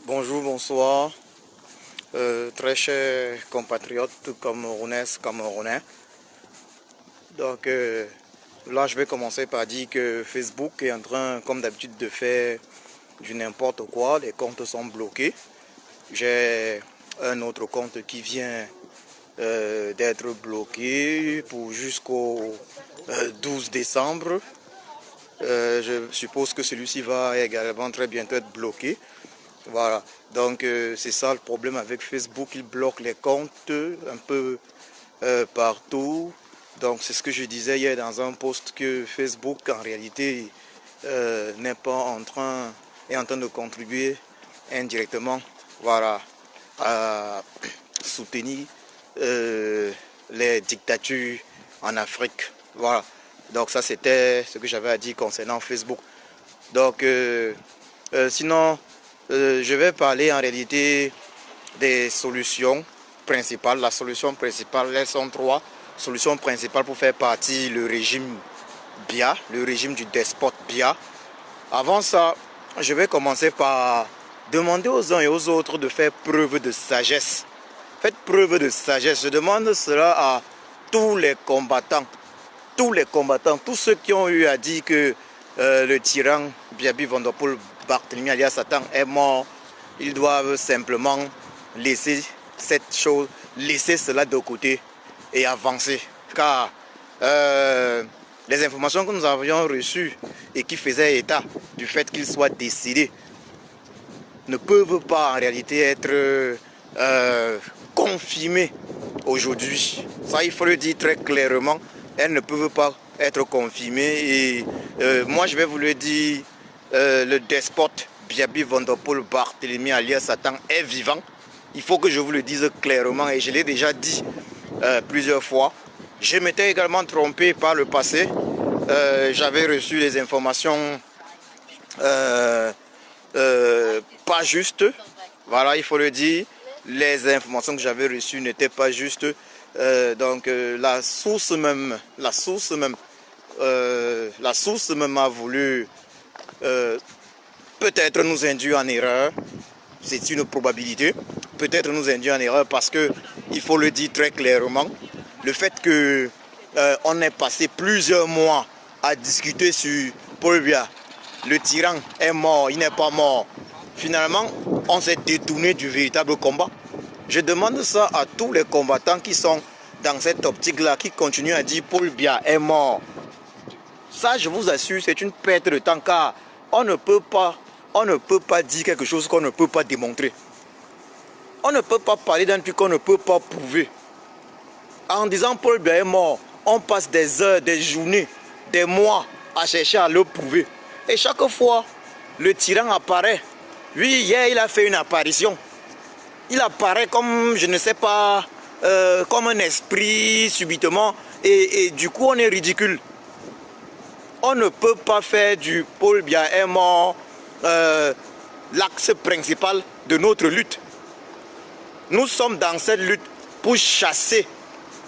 Bonjour, bonsoir, très chers compatriotes camerounaises, camerounais. Donc là, je vais commencer par dire que Facebook est en train, comme d'habitude, de faire du n'importe quoi. Les comptes sont bloqués. J'ai un autre compte qui vient d'être bloqué pour jusqu'au 12 décembre. Je suppose que celui-ci va également très bientôt être bloqué. Voilà, donc c'est ça le problème avec Facebook, il bloque les comptes un peu partout. Donc c'est ce que je disais hier dans un post, que Facebook en réalité n'est pas est en train de contribuer indirectement, voilà, à soutenir les dictatures en Afrique. Voilà, donc ça c'était ce que j'avais à dire concernant Facebook. Donc sinon, je vais parler en réalité des solutions principales. La solution principale, elles sont trois solutions principales pour faire partie le régime Biya, le régime du despote Biya. Avant ça, je vais commencer par demander aux uns et aux autres de faire preuve de sagesse. Faites preuve de sagesse. Je demande cela à tous les combattants, tous ceux qui ont eu à dire que le tyran Biaby Van Der Poel Barthélemy alias Satan est mort. Ils doivent simplement laisser cette chose, laisser cela de côté et avancer. Car les informations que nous avions reçues et qui faisaient état du fait qu'il soit décédé ne peuvent pas en réalité être confirmées aujourd'hui. Ça, il faut le dire très clairement. Elles ne peuvent pas être confirmées. Et moi, je vais vous le dire. Le despote Biaby Van Der Poel Barthélemy alias Satan est vivant. Il faut que je vous le dise clairement, et je l'ai déjà dit plusieurs fois. Je m'étais également trompé par le passé. J'avais reçu les informations pas justes. Voilà, il faut le dire. Les informations que j'avais reçues n'étaient pas justes. Donc la source même a voulu peut-être nous induire en erreur. C'est une probabilité. Peut-être nous induire en erreur parce que, il faut le dire très clairement, le fait que on ait passé plusieurs mois à discuter sur Paul Biya, le tyran est mort, il n'est pas mort. Finalement, on s'est détourné du véritable combat. Je demande ça à tous les combattants qui sont dans cette optique-là, qui continuent à dire Paul Biya est mort. Ça, je vous assure, c'est une perte de temps, car on ne peut pas dire quelque chose qu'on ne peut pas démontrer. On ne peut pas parler d'un truc qu'on ne peut pas prouver. En disant Paul Biya est mort, on passe des heures, des journées, des mois à chercher à le prouver. Et chaque fois, le tyran apparaît. Oui, hier, il a fait une apparition. Il apparaît comme, je ne sais pas, comme un esprit subitement. Et du coup, on est ridicule. On ne peut pas faire du Paul Biya est mort l'axe principal de notre lutte. Nous sommes dans cette lutte pour chasser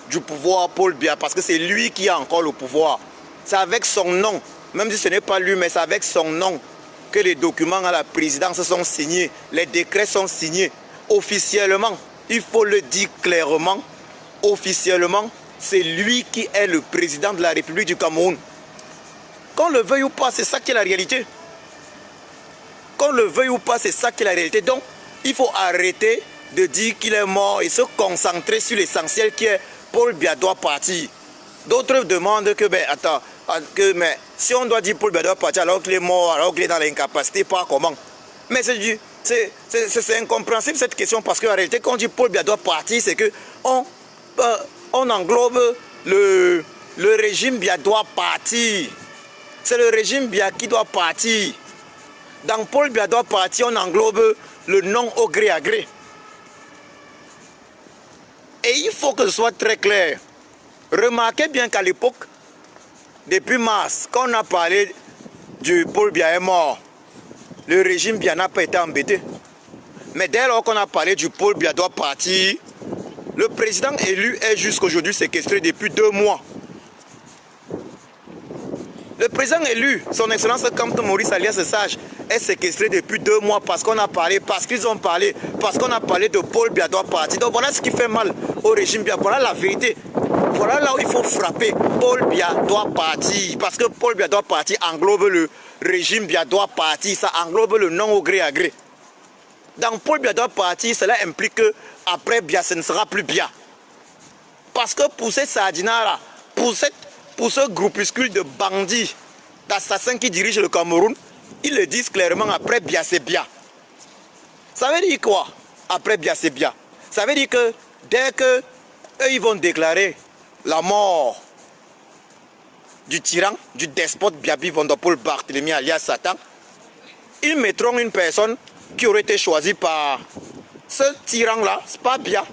du pouvoir Paul Biya, parce que c'est lui qui a encore le pouvoir. C'est avec son nom, même si ce n'est pas lui, mais c'est avec son nom que les documents à la présidence sont signés, les décrets sont signés. Officiellement, il faut le dire clairement, officiellement, c'est lui qui est le président de la République du Cameroun. Qu'on le veuille ou pas, c'est ça qui est la réalité. Qu'on le veuille ou pas, c'est ça qui est la réalité. Donc, il faut arrêter de dire qu'il est mort et se concentrer sur l'essentiel qui est Paul Biya doit partir. D'autres demandent que, mais si on doit dire Paul Biya doit partir alors qu'il est mort, alors qu'il est dans l'incapacité, pas comment? Mais c'est incompréhensible cette question, parce qu'en réalité, quand on dit Paul Biya doit partir, c'est que on englobe le régime Biya doit partir. C'est le régime Biya qui doit partir. Dans Paul Biya doit partir, on englobe le non au gré à gré. Et il faut que ce soit très clair. Remarquez bien qu'à l'époque, depuis mars, quand on a parlé du Paul Biya est mort, le régime Biya n'a pas été embêté. Mais dès lors qu'on a parlé du Paul Biya doit partir, le président élu est jusqu'aujourd'hui séquestré depuis 2 mois. Le président élu, son excellence Kamto Maurice alias Sage, est séquestré depuis 2 mois parce qu'on a parlé, parce qu'ils ont parlé, parce qu'on a parlé de Paul Biya doit partir. Donc voilà ce qui fait mal au régime Biya. Voilà la vérité. Voilà là où il faut frapper. Paul Biya doit partir. Parce que Paul Biya doit partir englobe le régime Biya doit partir. Ça englobe le non au gré à gré. Donc Paul Biya doit partir, cela implique que après Biya, ce ne sera plus Biya. Parce que pour ces sardinats-là, pour ce groupuscule de bandits, d'assassins qui dirigent le Cameroun, ils le disent clairement, après Biya, c'est Biya. Ça veut dire quoi? Après Biya, c'est Biya. Ça veut dire que dès que eux, ils vont déclarer la mort du tyran, du despote Biaby Vondopol Barthélemy alias Satan, ils mettront une personne qui aurait été choisie par ce tyran-là, c'est pas Biya.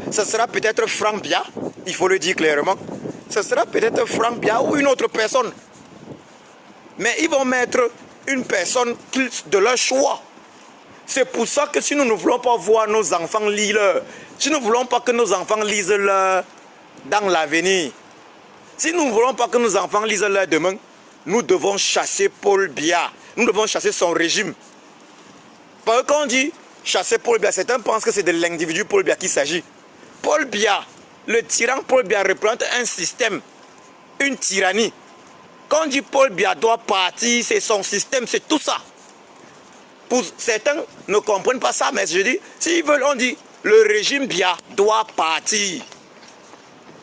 Ce sera peut-être Franck Biya, il faut le dire clairement. Ce sera peut-être Franck Biya ou une autre personne. Mais ils vont mettre une personne de leur choix. C'est pour ça que si nous ne voulons pas voir nos enfants lire, si nous ne voulons pas que nos enfants lisent leur dans l'avenir, si nous ne voulons pas que nos enfants lisent leur demain, nous devons chasser Paul Biya. Nous devons chasser son régime. Parce que quand on dit chasser Paul Biya, certains pensent que c'est de l'individu Paul Biya qu'il s'agit. Paul Biya, le tyran Paul Biya représente un système, une tyrannie. Quand on dit Paul Biya doit partir, c'est son système, c'est tout ça. Pour certains ne comprennent pas ça, mais je dis, s'ils veulent, on dit, le régime Biya doit partir.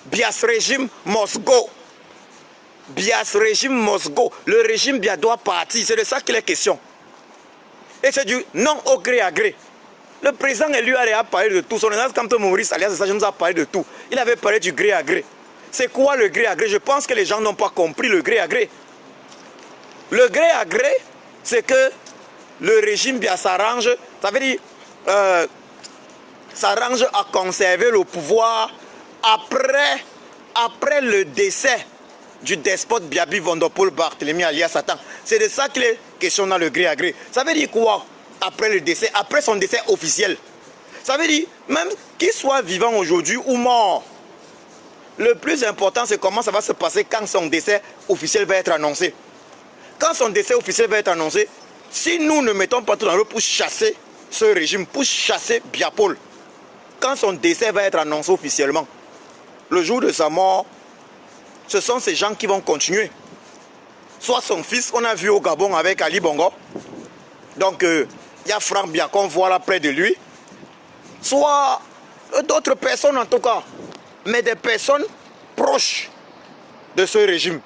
Biya's régime must go. Biya's régime must go. Le régime Biya doit partir, c'est de ça qu'il est question. Et c'est du non au gré à gré. Le président élu a parlé de tout. Son excellence Kamto Maurice alias Sage nous a parlé de tout. Il avait parlé du gré à gré. C'est quoi le gré à gré? Je pense que les gens n'ont pas compris le gré à gré. Le gré à gré, c'est que le régime Biya s'arrange, ça veut dire s'arrange à conserver le pouvoir après le décès du despote Biaby Vondopol Barthélemy alias Satan. C'est de ça qu'il est question dans le gré à gré. Ça veut dire quoi? Après le décès, après son décès officiel. Ça veut dire, même qu'il soit vivant aujourd'hui ou mort, le plus important c'est comment ça va se passer quand son décès officiel va être annoncé. Quand son décès officiel va être annoncé, si nous ne mettons pas tout dans l'eau pour chasser ce régime, pour chasser Biya Paul, quand son décès va être annoncé officiellement, le jour de sa mort, ce sont ces gens qui vont continuer. Soit son fils, on a vu au Gabon avec Ali Bongo, donc il y a Franck Biya qu'on voit là près de lui, soit d'autres personnes en tout cas, mais des personnes proches de ce régime.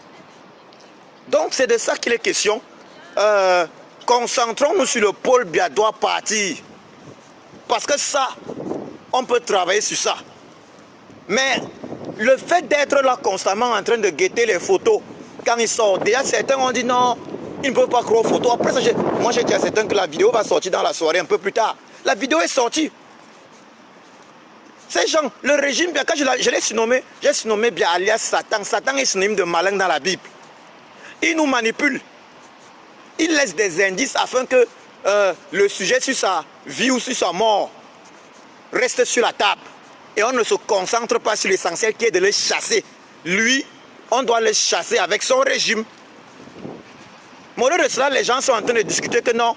Donc c'est de ça qu'il est question. Concentrons-nous sur le Paul Biya doit partir. Parce que ça, on peut travailler sur ça. Mais le fait d'être là constamment en train de guetter les photos, quand ils sortent, déjà certains ont dit non, ils ne peuvent pas croire aux photos. Après ça, moi j'ai dit à certains que la vidéo va sortir dans la soirée un peu plus tard. La vidéo est sortie. Ces gens, le régime Biya, quand je l'ai surnommé, j'ai surnommé Biya alias Satan. Satan est synonyme de malin dans la Bible. Il nous manipule. Il laisse des indices afin que le sujet sur sa vie ou sur sa mort reste sur la table. Et on ne se concentre pas sur l'essentiel qui est de le chasser. Lui, on doit le chasser avec son régime. Au lieu de cela, les gens sont en train de discuter que non.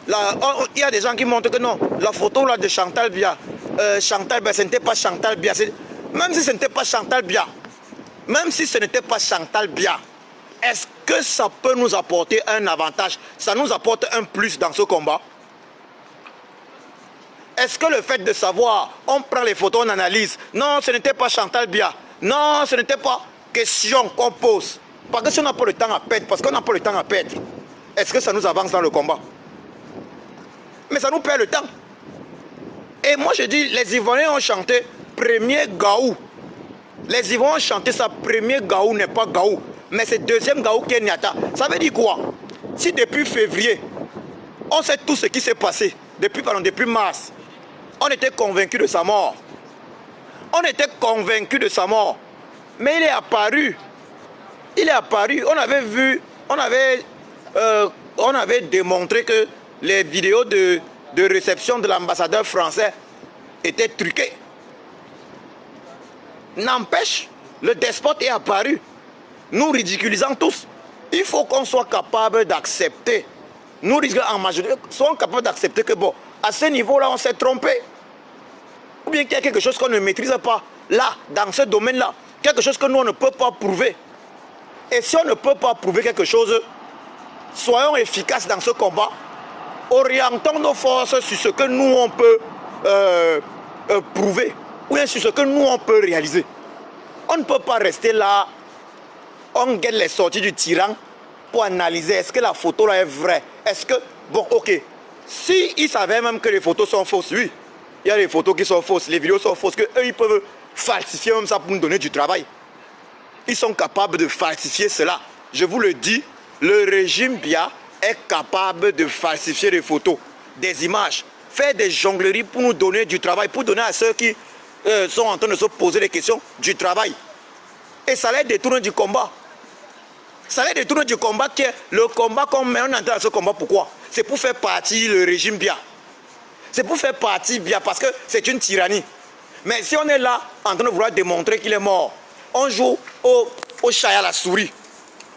Il y a des gens qui montrent que non. La photo là, de Chantal Biya, Chantal Biya, ce n'était pas Chantal Biya. Même si ce n'était pas Chantal Biya, même si ce n'était pas Chantal Biya, est-ce que ça peut nous apporter un avantage? Ça nous apporte un plus dans ce combat? Est-ce que le fait de savoir, on prend les photos, on analyse, non, ce n'était pas Chantal Biya, non, ce n'était pas question qu'on pose. Parce que si on n'a pas le temps à perdre, parce qu'on n'a pas le temps à perdre, est-ce que ça nous avance dans le combat? Mais ça nous perd le temps. Et moi je dis, les Ivoiriens ont chanté premier Gaou. Les Ivoiriens ont chanté ça, premier Gaou n'est pas Gaou, mais c'est deuxième Gaou qui est Nyata. Ça veut dire quoi? Si depuis février, on sait tout ce qui s'est passé, depuis mars, on était convaincus de sa mort. On était convaincus de sa mort. Mais il est apparu. Il est apparu. On avait vu, on avait démontré que les vidéos de réception de l'ambassadeur français étaient truquées. N'empêche, le despote est apparu, nous ridiculisant tous. Il faut qu'on soit capable d'accepter. Nous, en majorité, soyons capables d'accepter que, bon, à ce niveau-là, on s'est trompé. Ou bien qu'il y a quelque chose qu'on ne maîtrise pas, là, dans ce domaine-là. Quelque chose que nous, on ne peut pas prouver. Et si on ne peut pas prouver quelque chose, soyons efficaces dans ce combat. Orientons nos forces sur ce que nous, on peut prouver. Ou bien sur ce que nous, on peut réaliser. On ne peut pas rester là, on guette les sorties du tyran pour analyser est-ce que la photo là est vraie. Est-ce que, bon, ok, si ils savaient même que les photos sont fausses, oui, il y a des photos qui sont fausses, les vidéos sont fausses, qu'eux, ils peuvent falsifier même ça pour nous donner du travail. Ils sont capables de falsifier cela. Je vous le dis, le régime Biya est capable de falsifier des photos, des images, faire des jongleries pour nous donner du travail, pour donner à ceux qui sont en train de se poser des questions du travail. Et ça les détourne du combat. Ça les détourne du combat qui est le combat qu'on met en entrée dans ce combat. Pourquoi? C'est pour faire partie le régime Biya. C'est pour faire partie Biya parce que c'est une tyrannie. Mais si on est là en train de vouloir démontrer qu'il est mort, on joue au chat et à la souris.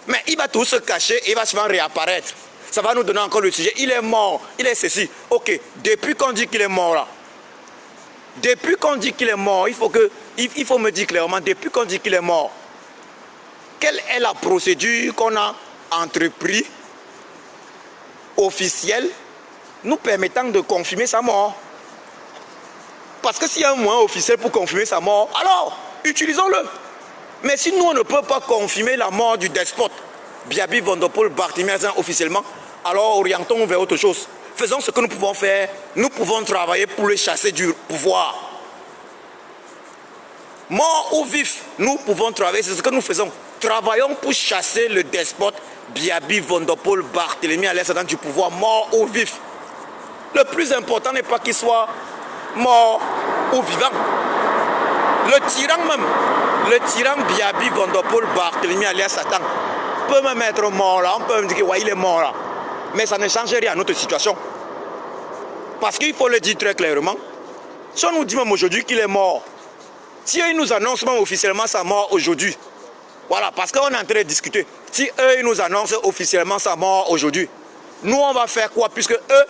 Mais il va tout se cacher et il va souvent réapparaître. Ça va nous donner encore le sujet. Il est mort, il est ceci. Ok, depuis qu'on dit qu'il est mort là, depuis qu'on dit qu'il est mort, il faut me dire clairement, depuis qu'on dit qu'il est mort, quelle est la procédure qu'on a entreprise officielle nous permettant de confirmer sa mort? Parce que s'il y a un moyen officiel pour confirmer sa mort, alors utilisons-le. Mais si nous on ne peut pas confirmer la mort du despote Biaby Vondopol Barthélémy officiellement, alors orientons vers autre chose. Faisons ce que nous pouvons faire. Nous pouvons travailler pour le chasser du pouvoir. Mort ou vif, nous pouvons travailler, c'est ce que nous faisons. Travaillons pour chasser le despote Biaby Vondopol Barthélémy du pouvoir, mort ou vif. Le plus important n'est pas qu'il soit mort ou vivant. Le tyran Biaby Vondopol Barthélémy Satan peut même être mort là, on peut me dire qu'il est mort là. Mais ça ne change rien à notre situation. Parce qu'il faut le dire très clairement, si on nous dit même aujourd'hui qu'il est mort, si eux ils nous annoncent même officiellement sa mort aujourd'hui, voilà, parce qu'on est en train de discuter, si eux ils nous annoncent officiellement sa mort aujourd'hui, nous on va faire quoi puisque eux,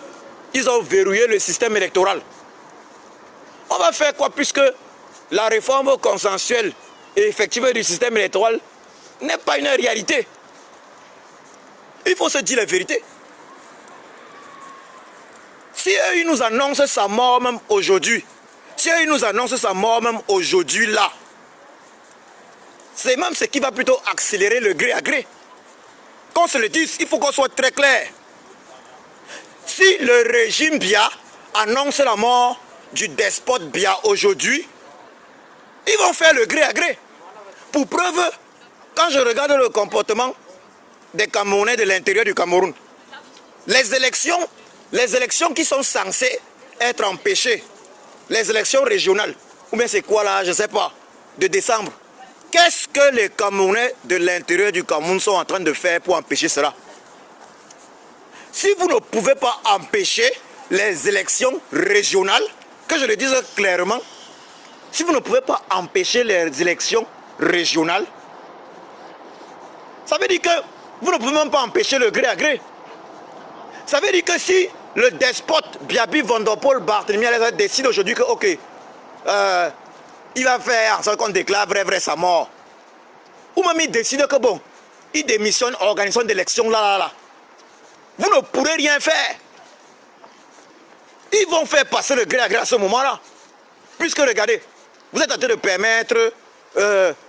ils ont verrouillé le système électoral. On va faire quoi puisque la réforme consensuelle et effective du système électoral n'est pas une réalité. Il faut se dire la vérité. Si eux, ils nous annoncent sa mort même aujourd'hui, si eux, ils nous annoncent sa mort même aujourd'hui là, c'est même ce qui va plutôt accélérer le gré à gré. Qu'on se le dise, il faut qu'on soit très clair. Si le régime Biya annonce la mort du despote Biya aujourd'hui, ils vont faire le gré à gré. Pour preuve, quand je regarde le comportement des Camerounais de l'intérieur du Cameroun, les élections qui sont censées être empêchées, les élections régionales, ou bien c'est quoi là, je ne sais pas, de décembre, qu'est-ce que les Camerounais de l'intérieur du Cameroun sont en train de faire pour empêcher cela? Si vous ne pouvez pas empêcher les élections régionales, que je le dise clairement, si vous ne pouvez pas empêcher les élections régionales, ça veut dire que vous ne pouvez même pas empêcher le gré à gré. Ça veut dire que si le despote Biaby Vondopol Barthélémy décide aujourd'hui que, ok, il va faire en sorte qu'on déclare vrai sa mort, ou même il décide que, bon, il démissionne, organisation d'élection, là, vous ne pourrez rien faire. Ils vont faire passer le gré à gré à ce moment-là. Puisque, regardez, vous êtes en train de permettre,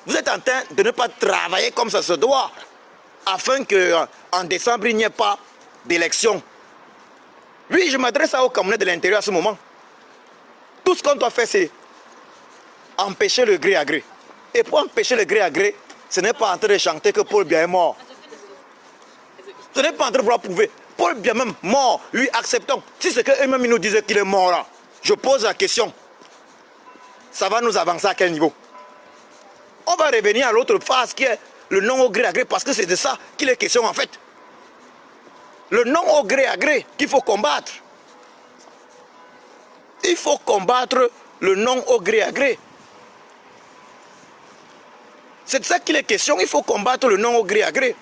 vous êtes en train de ne pas travailler comme ça se doit, afin qu'en décembre, il n'y ait pas d'élection. Oui, je m'adresse aux Camerounais de l'intérieur à ce moment. Tout ce qu'on doit faire, c'est empêcher le gré à gré. Et pour empêcher le gré à gré, ce n'est pas en train de chanter que Paul Biya est mort. Ce n'est pas en train de vouloir prouver. Paul Biya même mort, oui, acceptons. Si c'est qu'eux-mêmes nous disaient qu'il est mort là, je pose la question. Ça va nous avancer à quel niveau? On va revenir à l'autre phase qui est le non au gré à gré, parce que c'est de ça qu'il est question en fait. Le non au gré à gré qu'il faut combattre. Il faut combattre le non au gré à gré. C'est de ça qu'il est question, il faut combattre le non au gré à gré.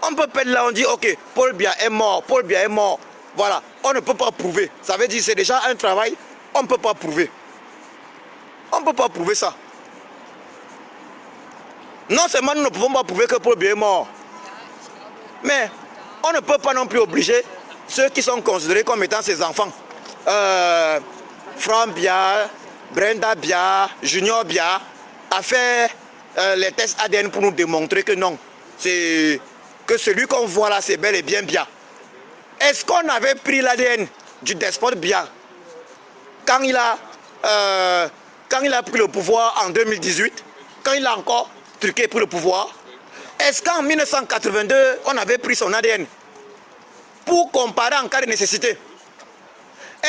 On peut perdre là, on dit, ok, Paul Biya est mort, Paul Biya est mort. Voilà, on ne peut pas prouver. Ça veut dire que c'est déjà un travail, on ne peut pas prouver. On ne peut pas prouver ça. Non seulement nous ne pouvons pas prouver que Paul Biya est mort, mais on ne peut pas non plus obliger ceux qui sont considérés comme étant ses enfants. Franck Biya, Brenda Biya, Junior Biya, à faire les tests ADN pour nous démontrer que non, c'est que celui qu'on voit là, c'est bel et bien Biya. Est-ce qu'on avait pris l'ADN du despote Biya quand il a pris le pouvoir en 2018, quand il a encore truqué pour le pouvoir? Est-ce qu'en 1982, on avait pris son ADN pour comparer en cas de nécessité?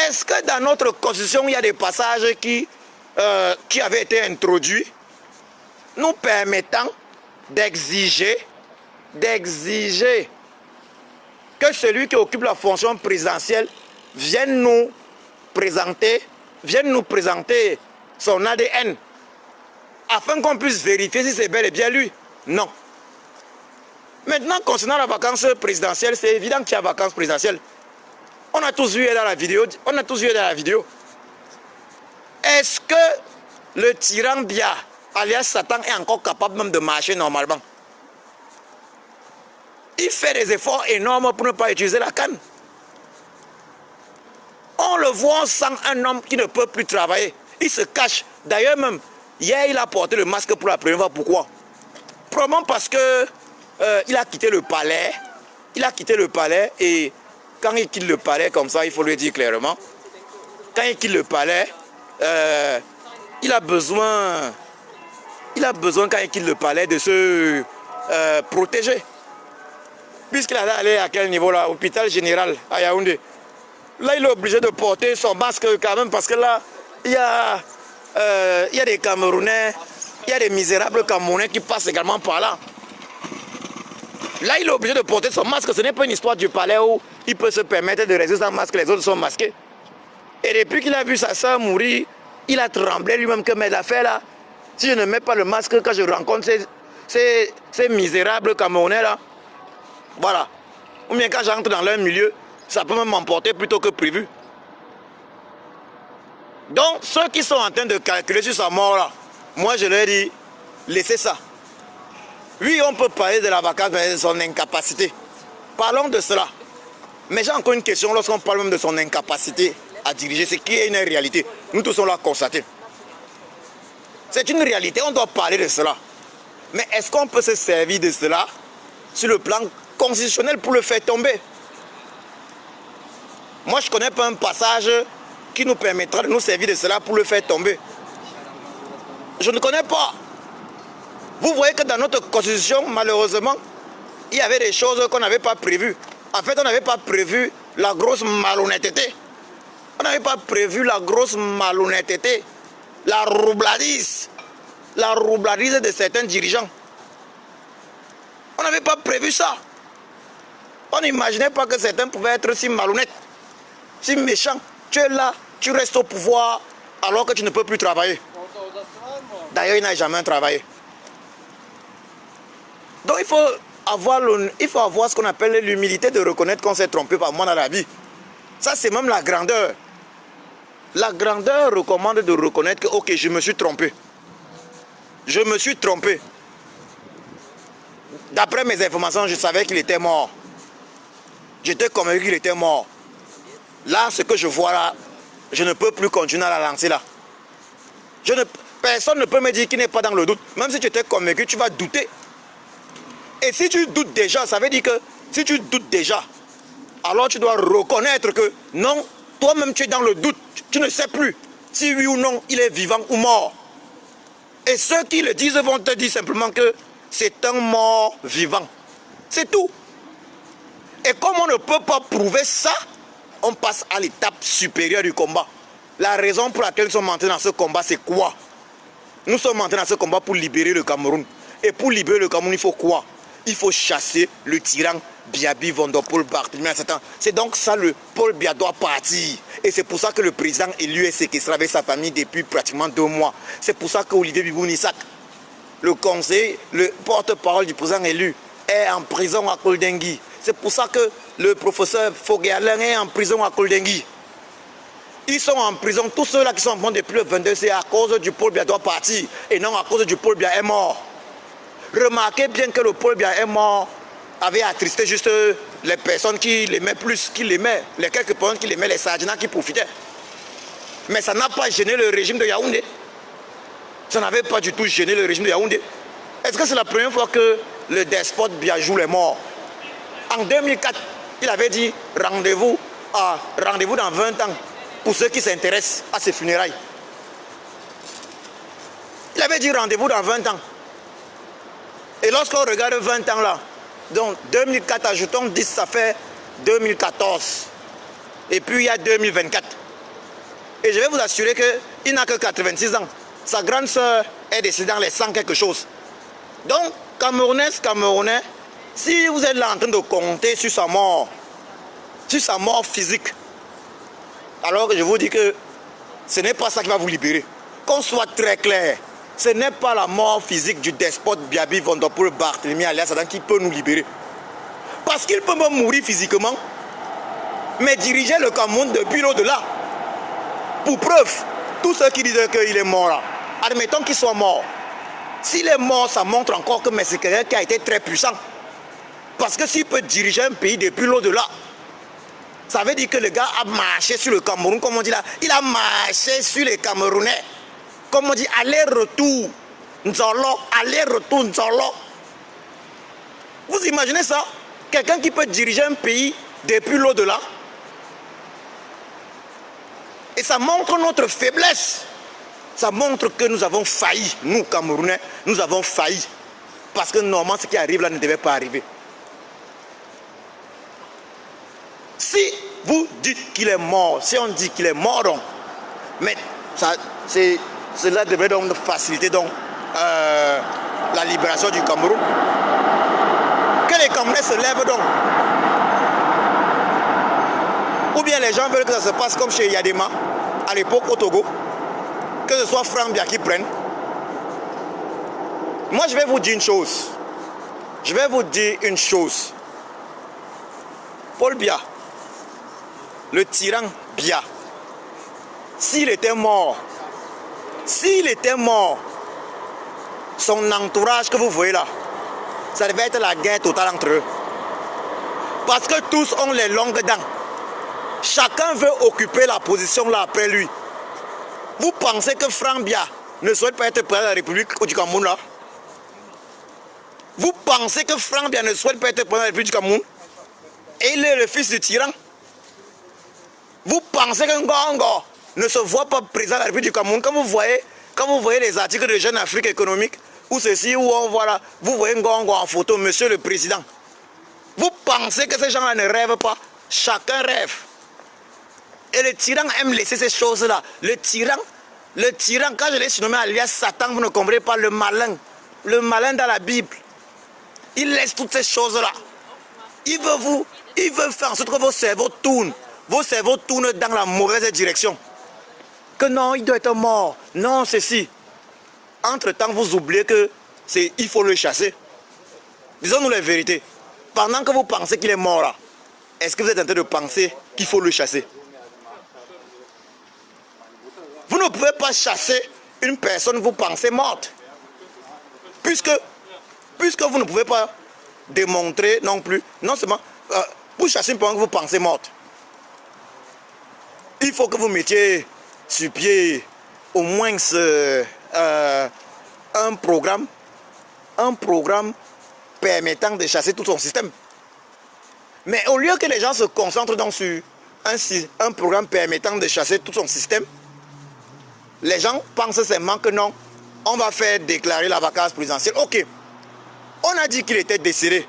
Est-ce que dans notre constitution, il y a des passages qui avaient été introduits nous permettant d'exiger que celui qui occupe la fonction présidentielle vienne nous présenter son ADN afin qu'on puisse vérifier si c'est bel et bien lui? Non. Maintenant, concernant la vacance présidentielle, c'est évident qu'il y a vacance présidentielle. On a tous vu dans la vidéo. Est-ce que le tyran Biya, alias Satan, est encore capable même de marcher normalement? Il fait des efforts énormes pour ne pas utiliser la canne. On le voit, on sent un homme qui ne peut plus travailler. Il se cache. D'ailleurs même, hier, il a porté le masque pour la première fois. Pourquoi? Probablement parce que il a quitté le palais. Et quand il quitte le palais comme ça, il faut le dire clairement. Quand il quitte le palais, il a besoin quand il quitte le palais de se protéger. Puisqu'il allait aller à quel niveau là? Hôpital général à Yaoundé. Là, il est obligé de porter son masque quand même parce que là, il y a des Camerounais, il y a des misérables Camerounais qui passent également par là. Là, il est obligé de porter son masque. Ce n'est pas une histoire du palais où il peut se permettre de rester sans masque, les autres sont masqués. Et depuis qu'il a vu sa soeur mourir, il a tremblé lui-même que mais l'affaire là, si je ne mets pas le masque quand je rencontre ces misérables Camerounais là, voilà. Ou bien quand j'entre dans leur milieu, ça peut même m'emporter plutôt que prévu. Donc, ceux qui sont en train de calculer sur sa mort là, moi je leur dis, laissez ça. Oui, on peut parler de la vacance, mais de son incapacité. Parlons de cela. Mais j'ai encore une question, lorsqu'on parle même de son incapacité à diriger, c'est qui est une réalité. Nous tous sommes là constatés. C'est une réalité, on doit parler de cela. Mais est-ce qu'on peut se servir de cela sur le plan constitutionnel pour le faire tomber? Moi, je ne connais pas un passage qui nous permettra de nous servir de cela pour le faire tomber. Je ne connais pas. Vous voyez que dans notre constitution, malheureusement, il y avait des choses qu'on n'avait pas prévues. En fait, on n'avait pas prévu la grosse malhonnêteté. On n'avait pas prévu la grosse malhonnêteté, la roubladise de certains dirigeants. On n'avait pas prévu ça. On n'imaginait pas que certains pouvaient être si malhonnêtes, si méchants. Tu es là, tu restes au pouvoir alors que tu ne peux plus travailler. D'ailleurs, il n'a jamais travaillé. Donc il faut avoir ce qu'on appelle l'humilité de reconnaître qu'on s'est trompé par moi dans la vie. Ça, c'est même la grandeur. La grandeur recommande de reconnaître que, ok, je me suis trompé. Je me suis trompé. D'après mes informations, je savais qu'il était mort. J'étais convaincu qu'il était mort. Là, ce que je vois là, je ne peux plus continuer à la lancer là. Personne ne peut me dire qu'il n'est pas dans le doute. Même si tu étais convaincu, tu vas douter. Et si tu doutes déjà, ça veut dire que si tu doutes déjà, alors tu dois reconnaître que non, toi-même tu es dans le doute. Tu ne sais plus si oui ou non il est vivant ou mort. Et ceux qui le disent vont te dire simplement que c'est un mort vivant. C'est tout. Et comme on ne peut pas prouver ça, on passe à l'étape supérieure du combat. La raison pour laquelle nous sommes entrés dans ce combat, c'est quoi? Nous sommes entrés dans ce combat pour libérer le Cameroun. Et pour libérer le Cameroun, il faut quoi? Il faut chasser le tyran Biaby Vondopol Barthélemy. C'est donc ça, le Paul Biya doit partir. Et c'est pour ça que le président élu est séquestré avec sa famille depuis pratiquement 2 mois. C'est pour ça qu'Olivier Bibou-Nissak, le conseiller, le porte-parole du président élu, est en prison à Koldengui. C'est pour ça que le professeur Fogué-Alain est en prison à Koldengui. Ils sont en prison, tous ceux-là qui sont en prison depuis le 22, c'est à cause du Paul Biya doit partir et non à cause du Paul Biya est mort. Remarquez bien que le Paul Biya est mort avait attristé juste les personnes qui l'aimaient plus, qui l'aimaient, les quelques personnes qui l'aimaient, les Sadjina qui profitaient. Mais ça n'a pas gêné le régime de Yaoundé. Ça n'avait pas du tout gêné le régime de Yaoundé. Est-ce que c'est la première fois que le despote Biajou est mort? En 2004, il avait dit rendez-vous dans 20 ans pour ceux qui s'intéressent à ces funérailles. Il avait dit rendez-vous dans 20 ans. Et lorsqu'on regarde 20 ans là, donc 2004, ajoutons 10, ça fait 2014. Et puis il y a 2024. Et je vais vous assurer qu'il n'a que 86 ans. Sa grande sœur est décédée dans les 100 quelque chose. Donc, Camerounais, si vous êtes là en train de compter sur sa mort physique, alors que je vous dis que ce n'est pas ça qui va vous libérer. Qu'on soit très clair, ce n'est pas la mort physique du despote Biaby Vondopoul Barthélemy alias Adam qui peut nous libérer. Parce qu'il peut même mourir physiquement, mais diriger le Cameroun depuis l'au-delà. Pour preuve, tous ceux qui disent qu'il est mort là, admettons qu'il soit mort. S'il est mort, ça montre encore que c'est quelqu'un qui a été très puissant. Parce que s'il peut diriger un pays depuis l'au-delà, ça veut dire que le gars a marché sur le Cameroun, comme on dit là. Il a marché sur les Camerounais. Comme on dit, aller-retour, Nzolo, aller-retour, Nzolo. Vous imaginez ça? Quelqu'un qui peut diriger un pays depuis l'au-delà. Et ça montre notre faiblesse. Ça montre que nous avons failli, nous Camerounais, nous avons failli. Parce que normalement, ce qui arrive là ne devait pas arriver. Si vous dites qu'il est mort, si on dit qu'il est mort, donc, mais cela devrait donc faciliter donc, la libération du Cameroun. Que les Camerounais se lèvent donc. Ou bien les gens veulent que ça se passe comme chez Yadema, à l'époque au Togo. Que ce soit Franck Biya qui prenne. Moi, je vais vous dire une chose. Paul Biya, le tyran Biya, s'il était mort, son entourage que vous voyez là, ça devait être la guerre totale entre eux. Parce que tous ont les longues dents. Chacun veut occuper la position là après lui. Vous pensez que Franck Biya ne souhaite pas être président de la République du Cameroun là? Vous pensez que Franck Biya ne souhaite pas être président de la République du Cameroun? Et il est le fils du tyran. Vous pensez que Ngongo ne se voit pas président de la République du Cameroun? Quand vous voyez les articles de Jeune Afrique économique, ou ceci, où on voit là, vous voyez Ngongo en photo, monsieur le président. Vous pensez que ces gens-là ne rêvent pas? Chacun rêve. Et le tyran aime laisser ces choses-là. Le tyran, quand je l'ai surnommé alias Satan, vous ne comprenez pas, le malin dans la Bible. Il laisse toutes ces choses-là. Il veut faire en sorte que vos cerveaux tournent dans la mauvaise direction. Que non, il doit être mort. Non, ceci. Entre-temps, vous oubliez que il faut le chasser. Disons-nous la vérité. Pendant que vous pensez qu'il est mort là, est-ce que vous êtes en train de penser qu'il faut le chasser? Vous ne pouvez pas chasser une personne que vous pensez morte. Puisque vous ne pouvez pas démontrer non plus, non seulement, pour chasser une personne que vous pensez morte, il faut que vous mettiez sur pied au moins un programme permettant de chasser tout son système. Mais au lieu que les gens se concentrent donc sur un programme permettant de chasser tout son système, les gens pensent seulement que non, on va faire déclarer la vacance présidentielle. Ok, on a dit qu'il était décédé.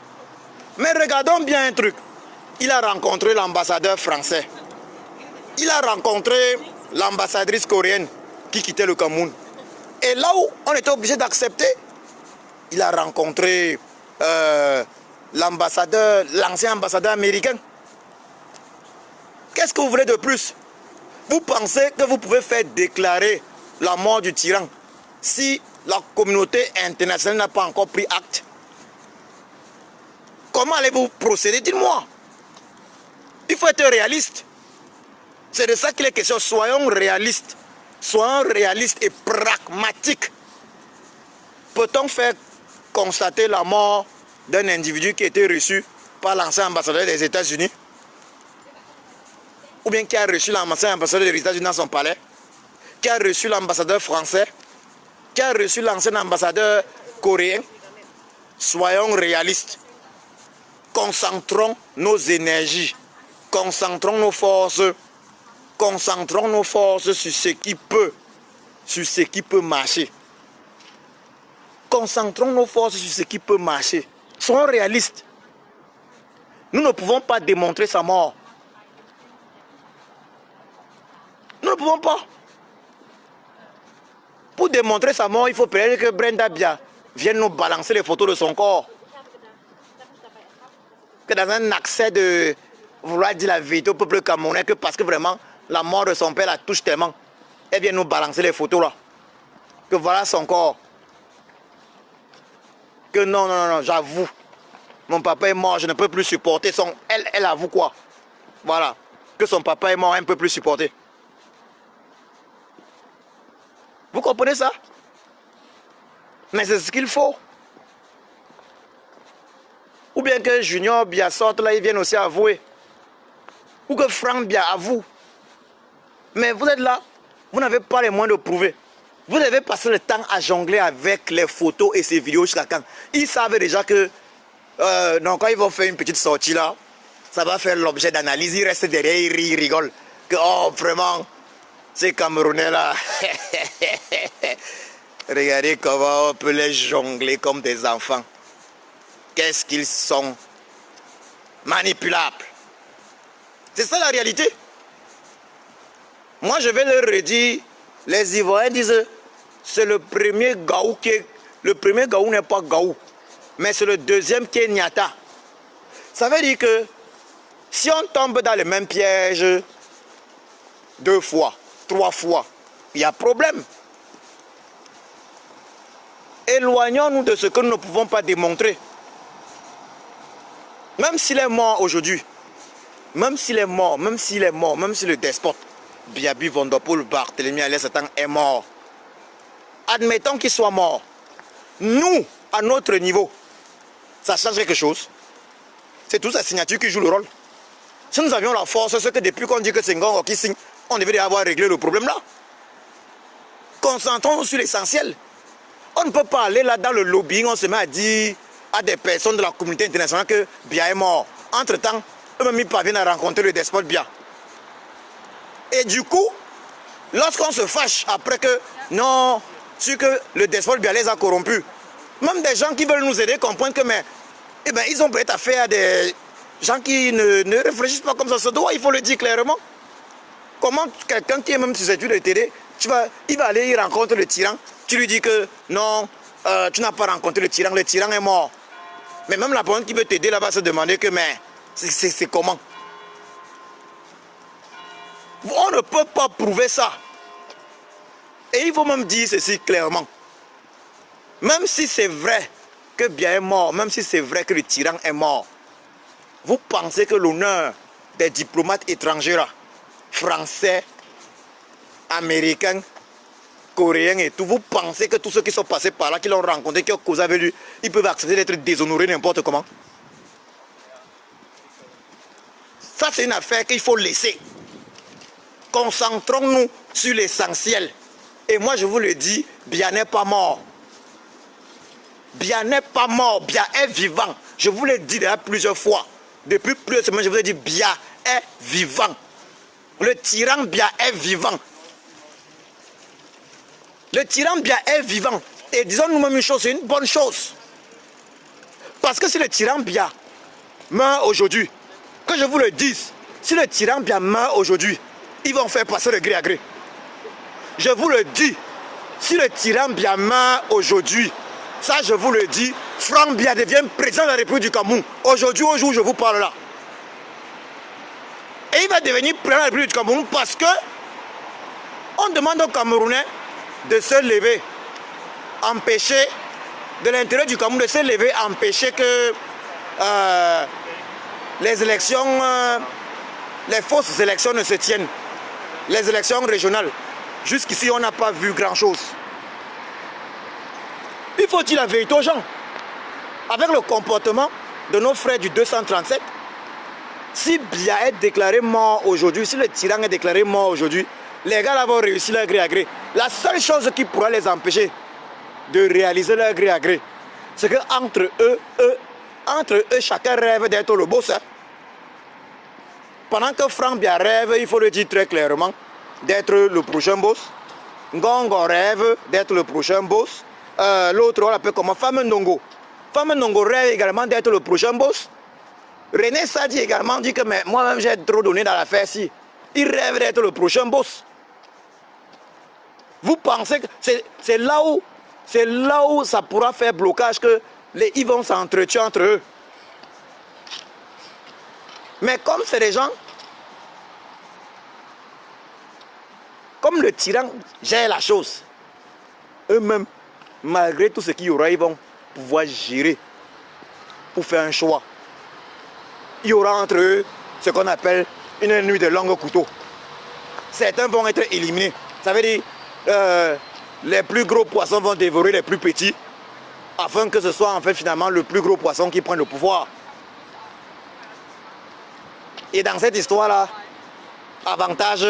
Mais regardons bien un truc. Il a rencontré l'ambassadeur français. Il a rencontré l'ambassadrice coréenne qui quittait le Cameroun. Et là où on était obligé d'accepter, il a rencontré l'ancien ambassadeur américain. Qu'est-ce que vous voulez de plus? Vous pensez que vous pouvez faire déclarer la mort du tyran si la communauté internationale n'a pas encore pris acte? Comment allez-vous procéder? Dites-moi. Il faut être réaliste. C'est de ça qu'il est question. Soyons réalistes. Soyons réalistes et pragmatiques. Peut-on faire constater la mort d'un individu qui a été reçu par l'ancien ambassadeur des États-Unis? Ou bien qui a reçu l'ancien ambassadeur des États-Unis dans son palais? Qui a reçu l'ambassadeur français? Qui a reçu l'ancien ambassadeur coréen? Soyons réalistes. Concentrons nos énergies. Concentrons nos forces. Concentrons nos forces sur ce qui peut marcher. Concentrons nos forces sur ce qui peut marcher. Soyons réalistes. Nous ne pouvons pas démontrer sa mort. Nous ne pouvons pas. Pour démontrer sa mort, il faut peut-être que Brenda Bia vienne nous balancer les photos de son corps. Que dans un accès de vouloir dire la vérité au peuple camerounais, que parce que vraiment la mort de son père la touche tellement, elle vient nous balancer les photos là. Que voilà son corps. Que non, j'avoue. Mon papa est mort, je ne peux plus supporter son... Elle avoue quoi? Voilà. Que son papa est mort, elle ne peut plus supporter. Vous comprenez ça? Mais c'est ce qu'il faut. Ou bien que Junior Bia sorte là, ils viennent aussi avouer. Ou que Franck Bia avoue. Mais vous êtes là, vous n'avez pas les moyens de prouver. Vous devez passer le temps à jongler avec les photos et ces vidéos jusqu'à quand? Ils savent déjà que donc quand ils vont faire une petite sortie là, ça va faire l'objet d'analyse. Ils restent derrière, ils rient, ils rigolent. Que oh vraiment, ces Camerounais là, regardez comment on peut les jongler comme des enfants. Qu'est-ce qu'ils sont manipulables. C'est ça la réalité. Moi je vais leur redire, les Ivoiriens disent, c'est le premier gaou qui est... Le premier gaou n'est pas gaou, mais c'est le deuxième qui est Niata. Ça veut dire que si on tombe dans le même piège 2 fois, 3 fois, il y a problème. Éloignons-nous de ce que nous ne pouvons pas démontrer. Même s'il est mort aujourd'hui, même s'il est mort, même si le despote Biaby Vondopoul Barthélemy Alain-Satan est mort, admettons qu'il soit mort, nous, à notre niveau, ça change quelque chose. C'est toute sa signature qui joue le rôle. Si nous avions la force, c'est que depuis qu'on dit que c'est Ngongo qui signe, on devait avoir réglé le problème là. Concentrons-nous sur l'essentiel. On ne peut pas aller là dans le lobbying, on se met à dire à des personnes de la communauté internationale que Bia est mort. Entre-temps, eux-mêmes ils parviennent à rencontrer le despote Bia. Et du coup, lorsqu'on se fâche après que, non, sur que le despote Bia les a corrompus, même des gens qui veulent nous aider comprennent que, mais, eh ben, ils ont peut-être affaire à des gens qui ne réfléchissent pas comme ça se doit, il faut le dire clairement. Comment quelqu'un qui est même susceptible de t'aider, il va aller, il rencontre le tyran, tu lui dis que, non, tu n'as pas rencontré le tyran est mort. Mais même la personne qui veut t'aider là va se demander que, mais, c'est comment? On ne peut pas prouver ça. Et il faut même dire ceci clairement. Même si c'est vrai que Bia est mort, même si c'est vrai que le tyran est mort, vous pensez que l'honneur des diplomates étrangers là, français, américains, coréens et tout, vous pensez que tous ceux qui sont passés par là, qui l'ont rencontré, qui ont causé avec lui, ils peuvent accepter d'être déshonorés n'importe comment? Ça c'est une affaire qu'il faut laisser. Concentrons-nous sur l'essentiel. Et moi je vous le dis, Bia n'est pas mort. Bia n'est pas mort, Bia est vivant. Je vous l'ai dit déjà plusieurs fois. Depuis plusieurs semaines, je vous ai dit, Bia est vivant. Le tyran Bia est vivant. Le tyran Bia est vivant. Et disons nous-mêmes une chose, c'est une bonne chose. Parce que si le tyran Bia meurt aujourd'hui, que je vous le dise, si le tyran Bia meurt aujourd'hui, ils vont faire passer le gré à gré. Je vous le dis, si le tyran Bia meurt aujourd'hui, ça je vous le dis, Franck Bia devient président de la République du Cameroun. Aujourd'hui, au jour où je vous parle là. Et il va devenir président de la République du Cameroun parce que on demande aux Camerounais de se lever, empêcher de l'intérieur du Cameroun de se lever, empêcher que les élections, les fausses élections ne se tiennent. Les élections régionales, jusqu'ici, on n'a pas vu grand-chose. Il faut dire la vérité aux gens. Avec le comportement de nos frères du 237, si Biya est déclaré mort aujourd'hui, si le tyran est déclaré mort aujourd'hui, les gars là vont réussir leur gré à gré. La seule chose qui pourra les empêcher de réaliser leur gré à gré, c'est qu'entre eux, chacun rêve d'être le boss. Hein. Pendant que Franck Biya rêve, il faut le dire très clairement, d'être le prochain boss. Ngongo rêve d'être le prochain boss. L'autre, on l'appelle comment? Femme Ndongo. Femme Ndongo rêve également d'être le prochain boss. René Sadi également dit que moi-même j'ai trop donné dans l'affaire ci. Il rêve d'être le prochain boss. Vous pensez que c'est là où ça pourra faire blocage, que ils vont s'entretuer entre eux. Mais comme c'est des gens, comme le tyran gère la chose, eux-mêmes, malgré tout ce qu'il y aura, ils vont pouvoir gérer pour faire un choix. Il y aura entre eux ce qu'on appelle une nuit de longue couteau. Certains vont être éliminés. Ça veut dire les plus gros poissons vont dévorer les plus petits, afin que ce soit en fait finalement le plus gros poisson qui prenne le pouvoir. Et dans cette histoire-là, avantage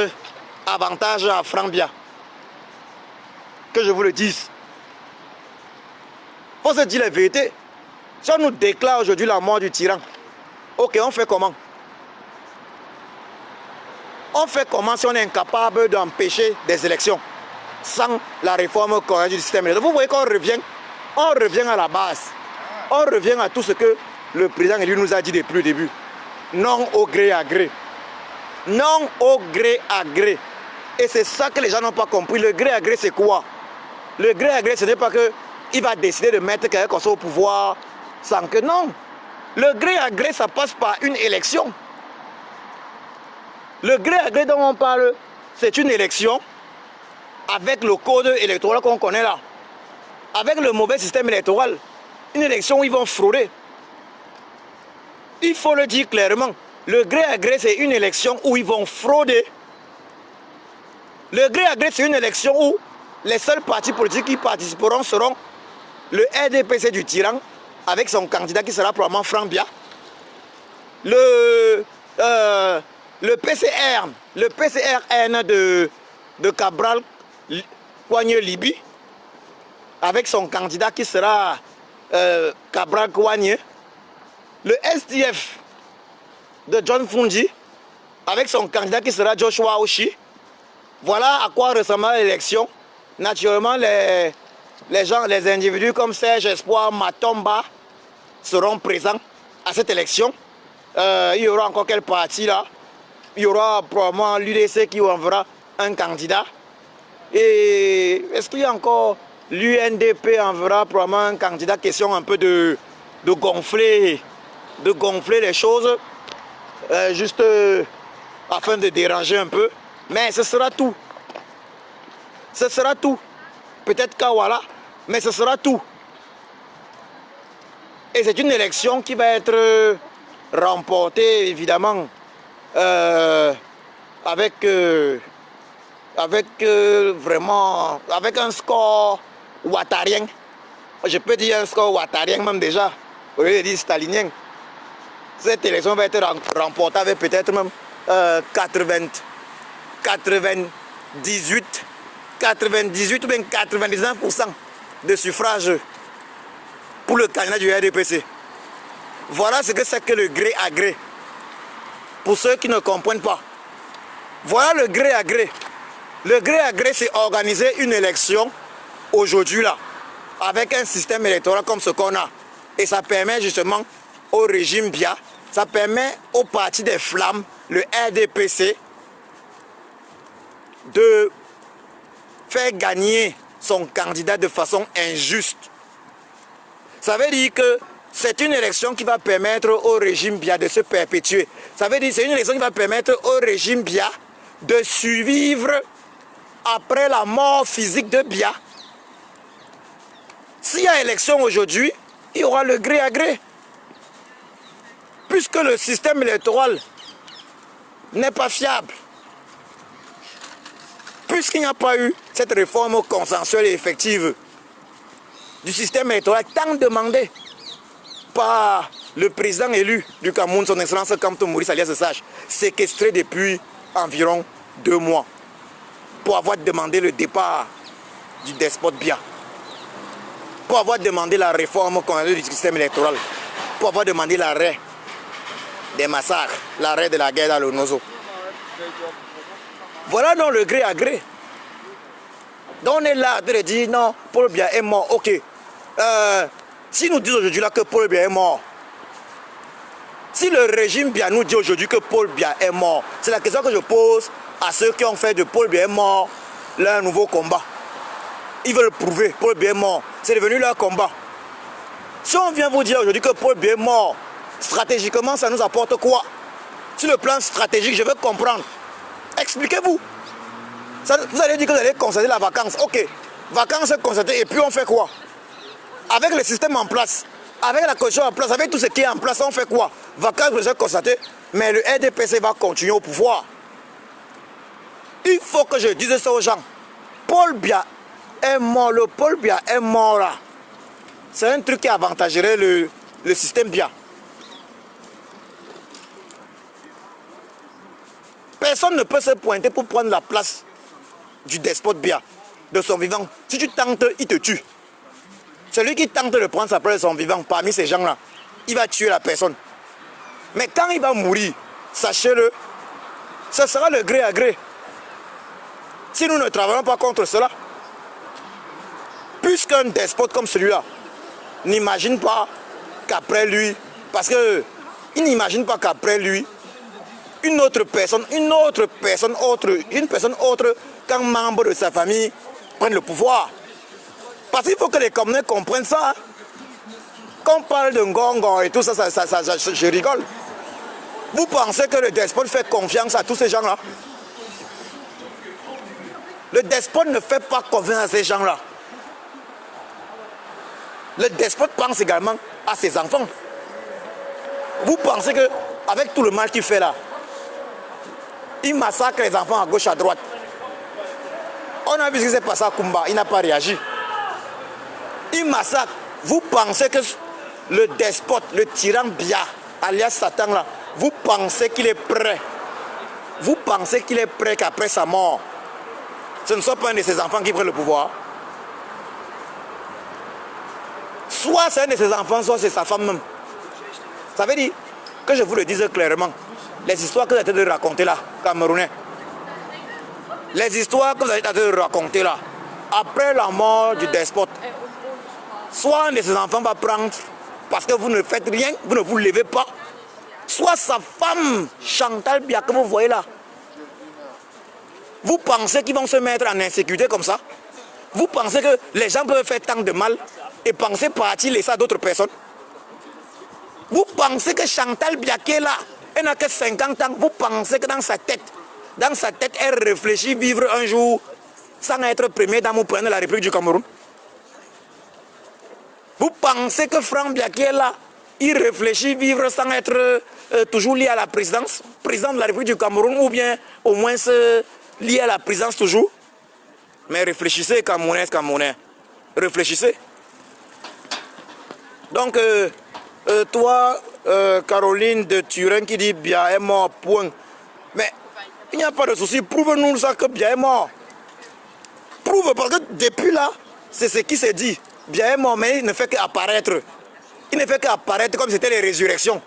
à Franck Biya. Que je vous le dise. Il faut se dire la vérité. Si on nous déclare aujourd'hui la mort du tyran, ok, on fait comment? On fait comment si on est incapable d'empêcher des élections sans la réforme correcte du système électoral? Vous voyez qu'on revient à la base. On revient à tout ce que le président élu nous a dit depuis le début. Non au gré à gré. Non au gré à gré. Et c'est ça que les gens n'ont pas compris. Le gré à gré, c'est quoi? Le gré à gré, ce n'est pas qu'il va décider de mettre quelqu'un comme ça au pouvoir sans que... Non. Le gré à gré, ça passe par une élection. Le gré à gré dont on parle, c'est une élection avec le code électoral qu'on connaît là. Avec le mauvais système électoral. Une élection où ils vont frauder. Il faut le dire clairement. Le gré à gré, c'est une élection où ils vont frauder. Le gré à gré, c'est une élection où les seuls partis politiques qui participeront seront le RDPC du tyran, avec son candidat qui sera probablement Franck Biya. Le PCRN de Cabral Kouagne Libi, avec son candidat qui sera Cabral Kouagne. Le SDF de John Fundi, avec son candidat qui sera Joshua Oshi. Voilà à quoi ressemblera l'élection. Naturellement, les individus comme Serge Espoir, Matomba seront présents à cette élection. Il y aura encore quel parti là? Il y aura probablement l'UDC qui enverra un candidat. Et est-ce qu'il y a encore l'UNDP enverra probablement un candidat? Question un peu de gonfler les choses, juste afin de déranger un peu. Mais ce sera tout. Ce sera tout. Peut-être Kawala, mais ce sera tout. Et c'est une élection qui va être remportée, évidemment, avec un score ouattarien. Je peux dire un score ouattarien même déjà, au lieu de dire stalinien. Cette élection va être remportée avec peut-être même 98 ou bien 99% de suffrage pour le candidat du RDPC. Voilà ce que c'est que le gré à gré. Pour ceux qui ne comprennent pas. Voilà le gré à gré. Le gré à gré, c'est organiser une élection aujourd'hui là, avec un système électoral comme ce qu'on a. Et ça permet justement au régime Biya, ça permet au parti des flammes, le RDPC, de faire gagner son candidat de façon injuste. Ça veut dire que c'est une élection qui va permettre au régime Biya de se perpétuer. Ça veut dire que c'est une élection qui va permettre au régime Biya de survivre après la mort physique de Biya. S'il y a élection aujourd'hui, il y aura le gré à gré. puisque le système électoral n'est pas fiable, puisqu'il n'y a pas eu cette réforme consensuelle et effective du système électoral tant demandé par le président élu du Cameroun, son excellence Kamto Maurice alias Sage, séquestré depuis environ 2 mois pour avoir demandé le départ du despote Biya, pour avoir demandé la réforme du système électoral, pour avoir demandé l'arrêt des massacres, l'arrêt de la guerre dans le Nozo. Voilà donc le gré à gré. Donc on est là de dire non, Paul Biya est mort, ok. Si nous disons aujourd'hui là que Paul Biya est mort, si le régime Biya nous dit aujourd'hui que Paul Biya est mort, c'est la question que je pose à ceux qui ont fait de Paul Biya est mort leur nouveau combat. Ils veulent prouver Paul Biya est mort, c'est devenu leur combat. Si on vient vous dire aujourd'hui que Paul Biya est mort, stratégiquement ça nous apporte quoi? Sur le plan stratégique, je veux comprendre. Expliquez-vous. Vous allez dire que vous allez constater la vacance. Ok, vacances constatées, et puis on fait quoi? Avec le système en place, avec la constitution en place, avec tout ce qui est en place, on fait quoi? Vacances constatées, mais le RDPC va continuer au pouvoir. Il faut que je dise ça aux gens. Paul Biya est mort, le Paul Biya est mort là. C'est un truc qui avantagerait le système Biya. Personne ne peut se pointer pour prendre la place du despote Biya, de son vivant. Si tu tentes, il te tue. Celui qui tente de prendre sa place de son vivant parmi ces gens-là, il va tuer la personne. Mais quand il va mourir, sachez-le, ce sera le gré à gré. Si nous ne travaillons pas contre cela, puisqu'un despote comme celui-là n'imagine pas qu'après lui, parce qu'il n'imagine pas qu'après lui, une personne autre qu'un membre de sa famille prenne le pouvoir. Parce qu'il faut que les Camerounais comprennent ça. Quand on parle de Ngongo et tout ça, je rigole. Vous pensez que le despote fait confiance à tous ces gens-là? Le despote ne fait pas confiance à ces gens-là. Le despote pense également à ses enfants. Vous pensez qu'avec tout le mal qu'il fait là, il massacre les enfants à gauche, à droite. On a vu ce qui s'est passé à Kumba, il n'a pas réagi. Il massacre. Vous pensez que le despote, le tyran Biya, alias Satan là, vous pensez qu'il est prêt? Vous pensez qu'il est prêt qu'après sa mort, ce ne soit pas un de ses enfants qui prenne le pouvoir? Soit c'est un de ses enfants, soit c'est sa femme même. Ça veut dire que je vous le dise clairement. Les histoires que vous êtes en train de raconter là, Camerounais, les histoires que vous êtes en train de raconter là, après la mort du despote, soit un de ses enfants va prendre, parce que vous ne faites rien, vous ne vous levez pas, soit sa femme, Chantal Biya, que vous voyez là. Vous pensez qu'ils vont se mettre en insécurité comme ça? Vous pensez que les gens peuvent faire tant de mal et penser partir laisser à d'autres personnes? Vous pensez que Chantal Biya qui est là, elle n'a que 50 ans, vous pensez que dans sa tête, elle réfléchit vivre un jour sans être premier dame ou président de la République du Cameroun? Vous pensez que Franck Biya qui est là, il réfléchit vivre sans être toujours lié à la présidence, président de la République du Cameroun, ou bien au moins lié à la présidence toujours? Mais réfléchissez, Camerounais, réfléchissez. Donc, toi, Caroline de Turin qui dit Biya est mort, point. Mais il n'y a pas de souci, prouve-nous ça que Biya est mort. Prouve, parce que depuis là, c'est ce qui s'est dit. Biya est mort, mais il ne fait qu'apparaître. Il ne fait qu'apparaître comme si c'était les résurrections.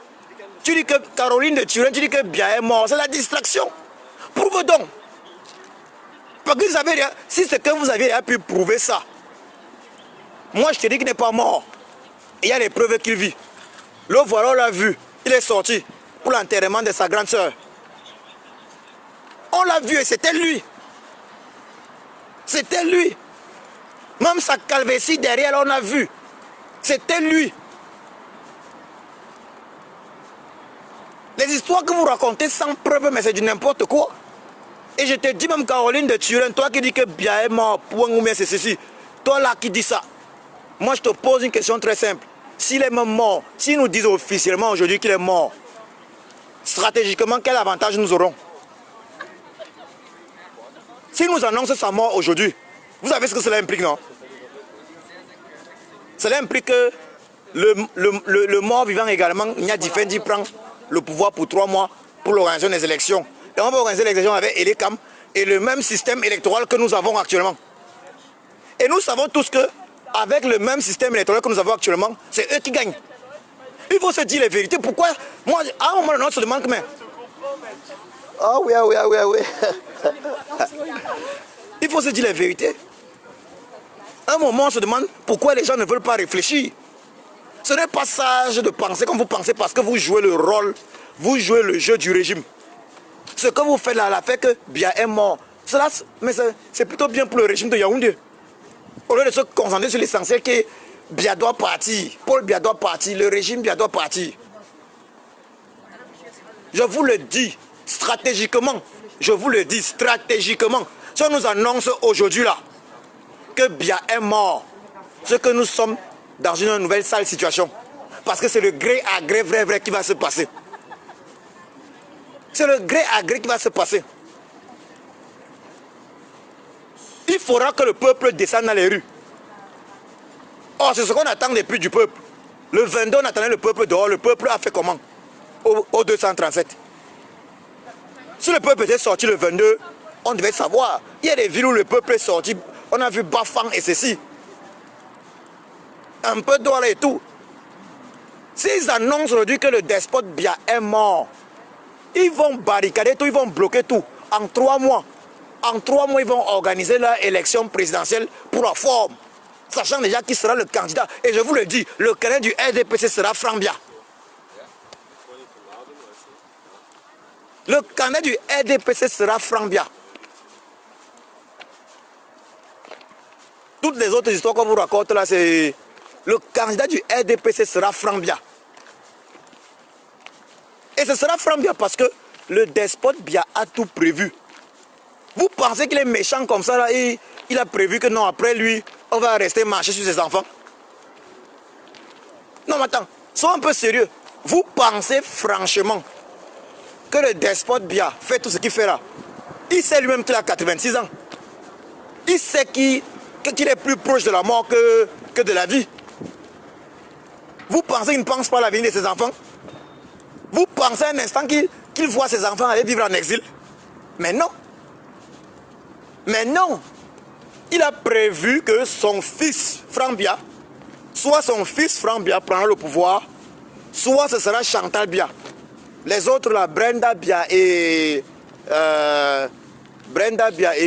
Tu dis que Caroline de Turin, tu dis que Biya est mort, c'est la distraction. Prouve donc. Parce que vous avez, si c'est que vous aviez pu prouver ça, moi je te dis qu'il n'est pas mort. Il y a des preuves qu'il vit. Le voilà, on l'a vu. Il est sorti pour l'enterrement de sa grande sœur. On l'a vu et c'était lui. C'était lui. Même sa calvétie derrière, on a vu. C'était lui. Les histoires que vous racontez sans preuve, mais c'est du n'importe quoi. Et je te dis même, Caroline de Turin, toi qui dis que Biya est mort, point ou bien c'est ceci. Toi là qui dis ça. Moi je te pose une question très simple. S'il est même mort, si nous disons officiellement aujourd'hui qu'il est mort, stratégiquement, quel avantage nous aurons? Si nous annonçons sa mort aujourd'hui, vous savez ce que cela implique, non? Cela implique que le mort vivant également, Nya Fendi prend le pouvoir pour 3 mois pour l'organisation des élections. Et on va organiser les élections avec Elekam et le même système électoral que nous avons actuellement. Et nous savons tous que avec le même système électoral que nous avons actuellement, c'est eux qui gagnent. Il faut se dire les vérités. Pourquoi? Moi, à un moment donné, on se demande que... Ah oui, ah oui, ah oui, ah oui. Il faut se dire les vérités. À un moment, on se demande pourquoi les gens ne veulent pas réfléchir. Ce n'est pas sage de penser comme vous pensez parce que vous jouez le rôle, vous jouez le jeu du régime. Ce que vous faites là, fait que Biya est mort. Mais c'est plutôt bien pour le régime de Yaoundé. Au lieu de se concentrer sur l'essentiel que Biya doit partir, Paul Biya doit partir, le régime Biya doit partir. Je vous le dis stratégiquement, je vous le dis stratégiquement. Si on nous annonce aujourd'hui là que Biya est mort, ce que nous sommes dans une nouvelle sale situation. Parce que c'est le gré à gré vrai qui va se passer. C'est le gré à gré qui va se passer. Il faudra que le peuple descende dans les rues. Or, c'est ce qu'on attend depuis du peuple. Le 22, on attendait le peuple dehors. Le peuple a fait comment? Au 237. Si le peuple était sorti le 22, on devait savoir. Il y a des villes où le peuple est sorti. On a vu Bafang et ceci. Un peu d'or et tout. S'ils annoncent aujourd'hui que le despote Biya est mort, ils vont barricader tout, ils vont bloquer tout. En 3 mois. En 3 mois, ils vont organiser leur élection présidentielle pour la forme. Sachant déjà qui sera le candidat. Et je vous le dis, le candidat du RDPC sera Franck Biya. Le candidat du RDPC sera Franck Biya. Toutes les autres histoires qu'on vous raconte là, c'est... Le candidat du RDPC sera Franck Biya. Et ce sera Franck Biya parce que le despote Biya a tout prévu. Vous pensez qu'il est méchant comme ça là, et il a prévu que non, après lui, on va rester marcher sur ses enfants? Non mais attends, sois un peu sérieux. Vous pensez franchement que le despote Biya fait tout ce qu'il fait là? Il sait lui-même qu'il a 86 ans. Il sait qu'il est plus proche de la mort que de la vie. Vous pensez qu'il ne pense pas à l'avenir de ses enfants? Vous pensez un instant qu'il voit ses enfants aller vivre en exil? Mais non. Mais non. Il a prévu que son fils, Franck Biya, soit son fils Franck Biya prendra le pouvoir, soit ce sera Chantal Biya. Les autres là, Brenda Biya et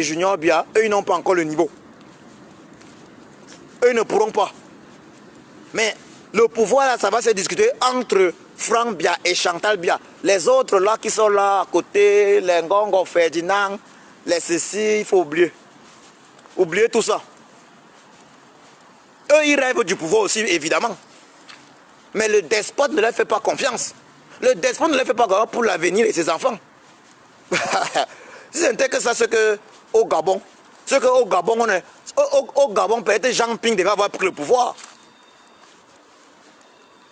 Junior Biya, eux ils n'ont pas encore le niveau. Eux ils ne pourront pas. Mais le pouvoir là, ça va se discuter entre Franck Biya et Chantal Biya. Les autres là qui sont là à côté, les Ngongo Ferdinand, les ceci, il faut oublier. Oubliez tout ça. Eux, ils rêvent du pouvoir aussi, évidemment. Mais le despote ne leur fait pas confiance. Le despote ne leur fait pas confiance pour l'avenir de ses enfants. Si c'était que ça, c'est que au Gabon, au Gabon, peut-être Jean Ping devait avoir pris le pouvoir.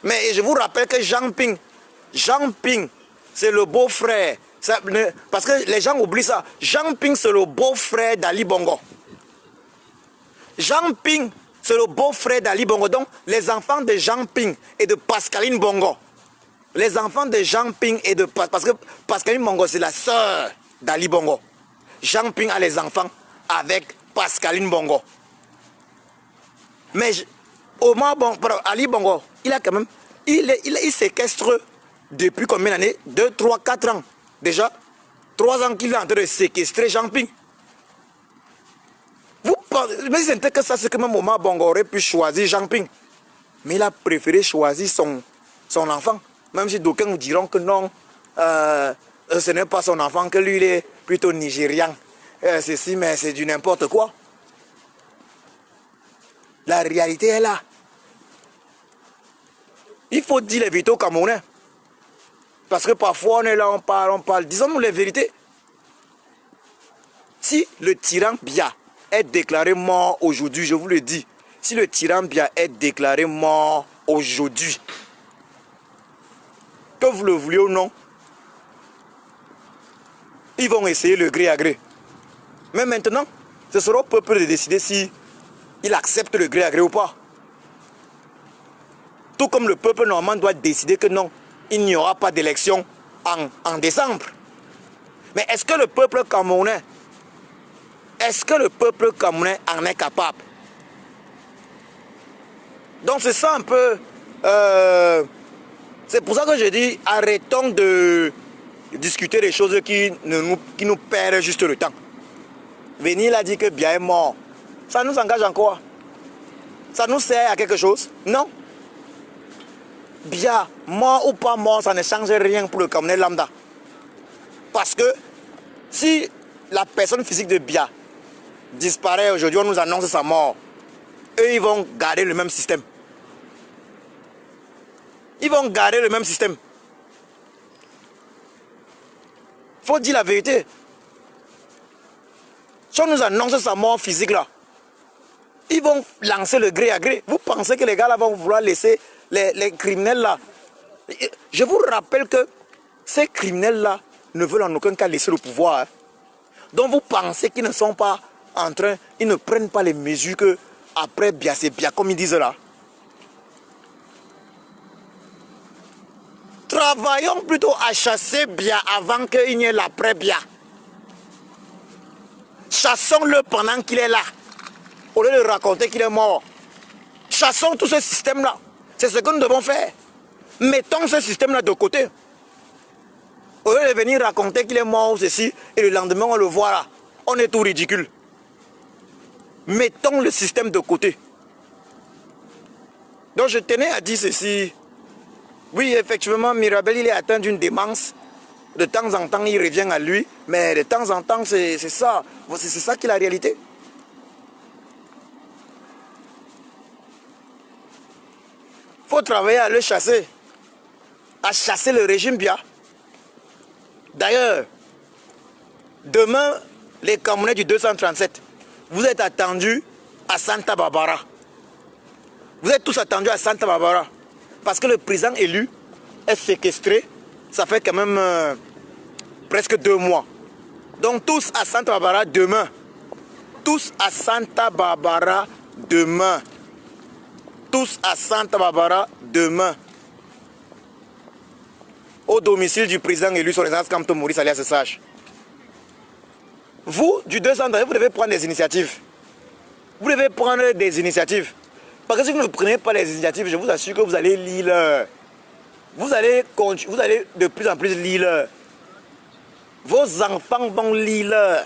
Mais je vous rappelle que Jean Ping, c'est le beau-frère. Parce que les gens oublient ça. Jean Ping, c'est le beau-frère d'Ali Bongo. Jean Ping, c'est le beau-frère d'Ali Bongo. Donc, les enfants de Jean Ping et de Pascaline Bongo. Les enfants de Jean Ping et de... Parce que Pascaline Bongo, c'est la sœur d'Ali Bongo. Jean Ping a les enfants avec Pascaline Bongo. Mais Ali Bongo, il a quand même... Il séquestre depuis combien d'années? 2, 3, 4 ans. Déjà, 3 ans qu'il est en train de séquestrer Jean Ping. Vous pensez, mais c'est que ça, c'est que même Omar Bongo aurait pu choisir Jean Ping. Mais il a préféré choisir son enfant. Même si d'aucuns nous diront que non, ce n'est pas son enfant, que lui, il est plutôt nigérian. Ceci, mais c'est du n'importe quoi. La réalité est là. Il faut dire les vérités aux Camerounais. Parce que parfois on est là, on parle. Disons-nous les vérités. Si le tyran Biya est déclaré mort aujourd'hui, je vous le dis, si le tyran Biya est déclaré mort aujourd'hui, que vous le vouliez ou non, ils vont essayer le gré à gré. Mais maintenant, ce sera au peuple de décider si il accepte le gré à gré ou pas. Tout comme le peuple normand doit décider que non, il n'y aura pas d'élection en décembre. Mais est-ce que le peuple camerounais, en est capable? Donc c'est ça un peu... c'est pour ça que je dis, arrêtons de discuter des choses qui nous perdent juste le temps. Venir là dire que Biya est mort, ça nous engage en quoi? Ça nous sert à quelque chose? Non. Biya, mort ou pas mort, ça ne change rien pour le Camerounais lambda. Parce que si la personne physique de Biya disparaît aujourd'hui, on nous annonce sa mort, eux ils vont garder le même système. Ils vont garder le même système. Faut dire la vérité. Si on nous annonce sa mort physique là, ils vont lancer le gré à gré. Vous pensez que les gars là vont vouloir laisser les criminels là? Je vous rappelle que ces criminels là ne veulent en aucun cas laisser le pouvoir. Donc vous pensez qu'ils ne sont pas en train, ils ne prennent pas les mesures que après Biya c'est Biya comme ils disent là. Travaillons plutôt à chasser Biya avant qu'il n'y ait l'après-Biya. Chassons-le pendant qu'il est là. Au lieu de raconter qu'il est mort. Chassons tout ce système-là. C'est ce que nous devons faire. Mettons ce système-là de côté. Au lieu de venir raconter qu'il est mort ou ceci, et le lendemain on le voit là. On est tout ridicule. Mettons le système de côté. Donc je tenais à dire ceci. Oui, effectivement, Mirabel, il est atteint d'une démence. De temps en temps, il revient à lui. Mais de temps en temps, c'est ça. C'est ça qui est la réalité. Il faut travailler à le chasser. À chasser le régime Biya. D'ailleurs, demain, les Camerounais du 237, vous êtes attendus à Santa Barbara. Vous êtes tous attendus à Santa Barbara. Parce que le président élu est séquestré, ça fait quand même presque 2 mois. Donc tous à Santa Barbara demain. Tous à Santa Barbara demain. Tous à Santa Barbara demain. Au domicile du président élu sur les Kamto Maurice alias Sage. Vous, du 200, vous devez prendre des initiatives. Vous devez prendre des initiatives. Parce que si vous ne prenez pas les initiatives, je vous assure que vous allez lire. Vous allez de plus en plus lire. Vos enfants vont lire.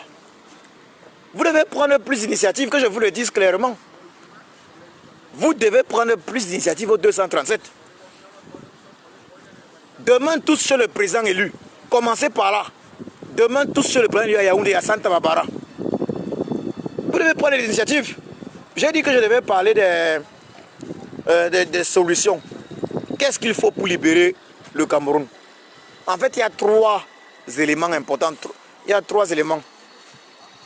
Vous devez prendre plus d'initiatives, que je vous le dise clairement. Vous devez prendre plus d'initiatives au 237. Demain, tous chez le président élu. Commencez par là. Demain, tous chez le président élu à Yaoundé et à Santa Barbara. Vous devez prendre des initiatives. J'ai dit que je devais parler des solutions. Qu'est-ce qu'il faut pour libérer le Cameroun? En fait, il y a 3 éléments importants. Il y a 3 éléments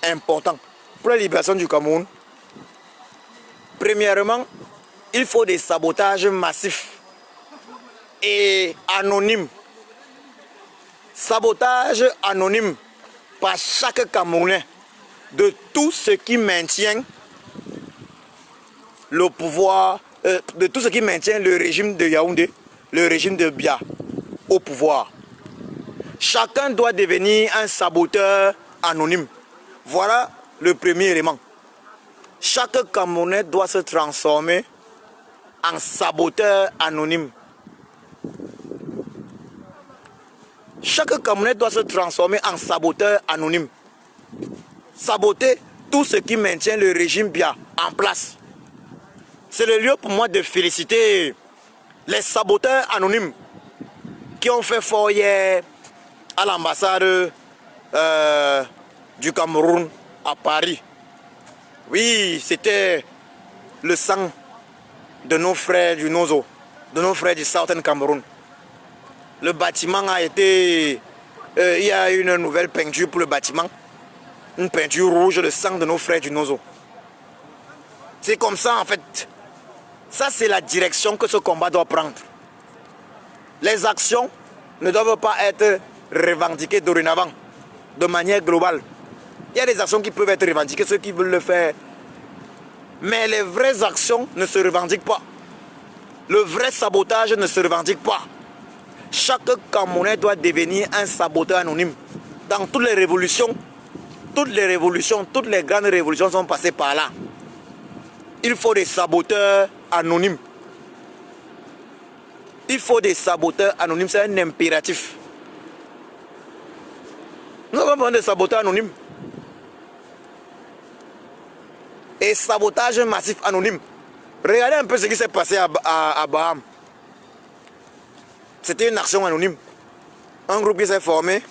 importants pour la libération du Cameroun. Premièrement, il faut des sabotages massifs et anonymes. Sabotage anonyme par chaque Camerounais de tout ce qui maintient le pouvoir, de tout ce qui maintient le régime de Yaoundé, le régime de Biya au pouvoir. Chacun doit devenir un saboteur anonyme. Voilà le premier élément. Chaque Camerounais doit se transformer en saboteur anonyme. Chaque Camerounais doit se transformer en saboteur anonyme. Saboter tout ce qui maintient le régime Biya en place. C'est le lieu pour moi de féliciter les saboteurs anonymes qui ont fait fort hier à l'ambassade du Cameroun à Paris. Oui, c'était le sang de nos frères du Nozo, de nos frères du Southern Cameroun. Le bâtiment a été... il y a une nouvelle peinture pour le bâtiment. Une peinture rouge, le sang de nos frères du Nozo. C'est comme ça en fait. Ça c'est la direction que ce combat doit prendre. Les actions ne doivent pas être revendiquées dorénavant. de manière globale. Il y a des actions qui peuvent être revendiquées, ceux qui veulent le faire. Mais les vraies actions ne se revendiquent pas. Le vrai sabotage ne se revendique pas. Chaque Camerounais doit devenir un saboteur anonyme. Dans toutes les révolutions, toutes les grandes révolutions sont passées par là. Il faut des saboteurs anonymes. Il faut des saboteurs anonymes, c'est un impératif. Nous avons besoin de saboteurs anonymes. Et sabotage massif anonyme. Regardez un peu ce qui s'est passé à Baham. C'était une action anonyme. Un groupe qui s'est formé,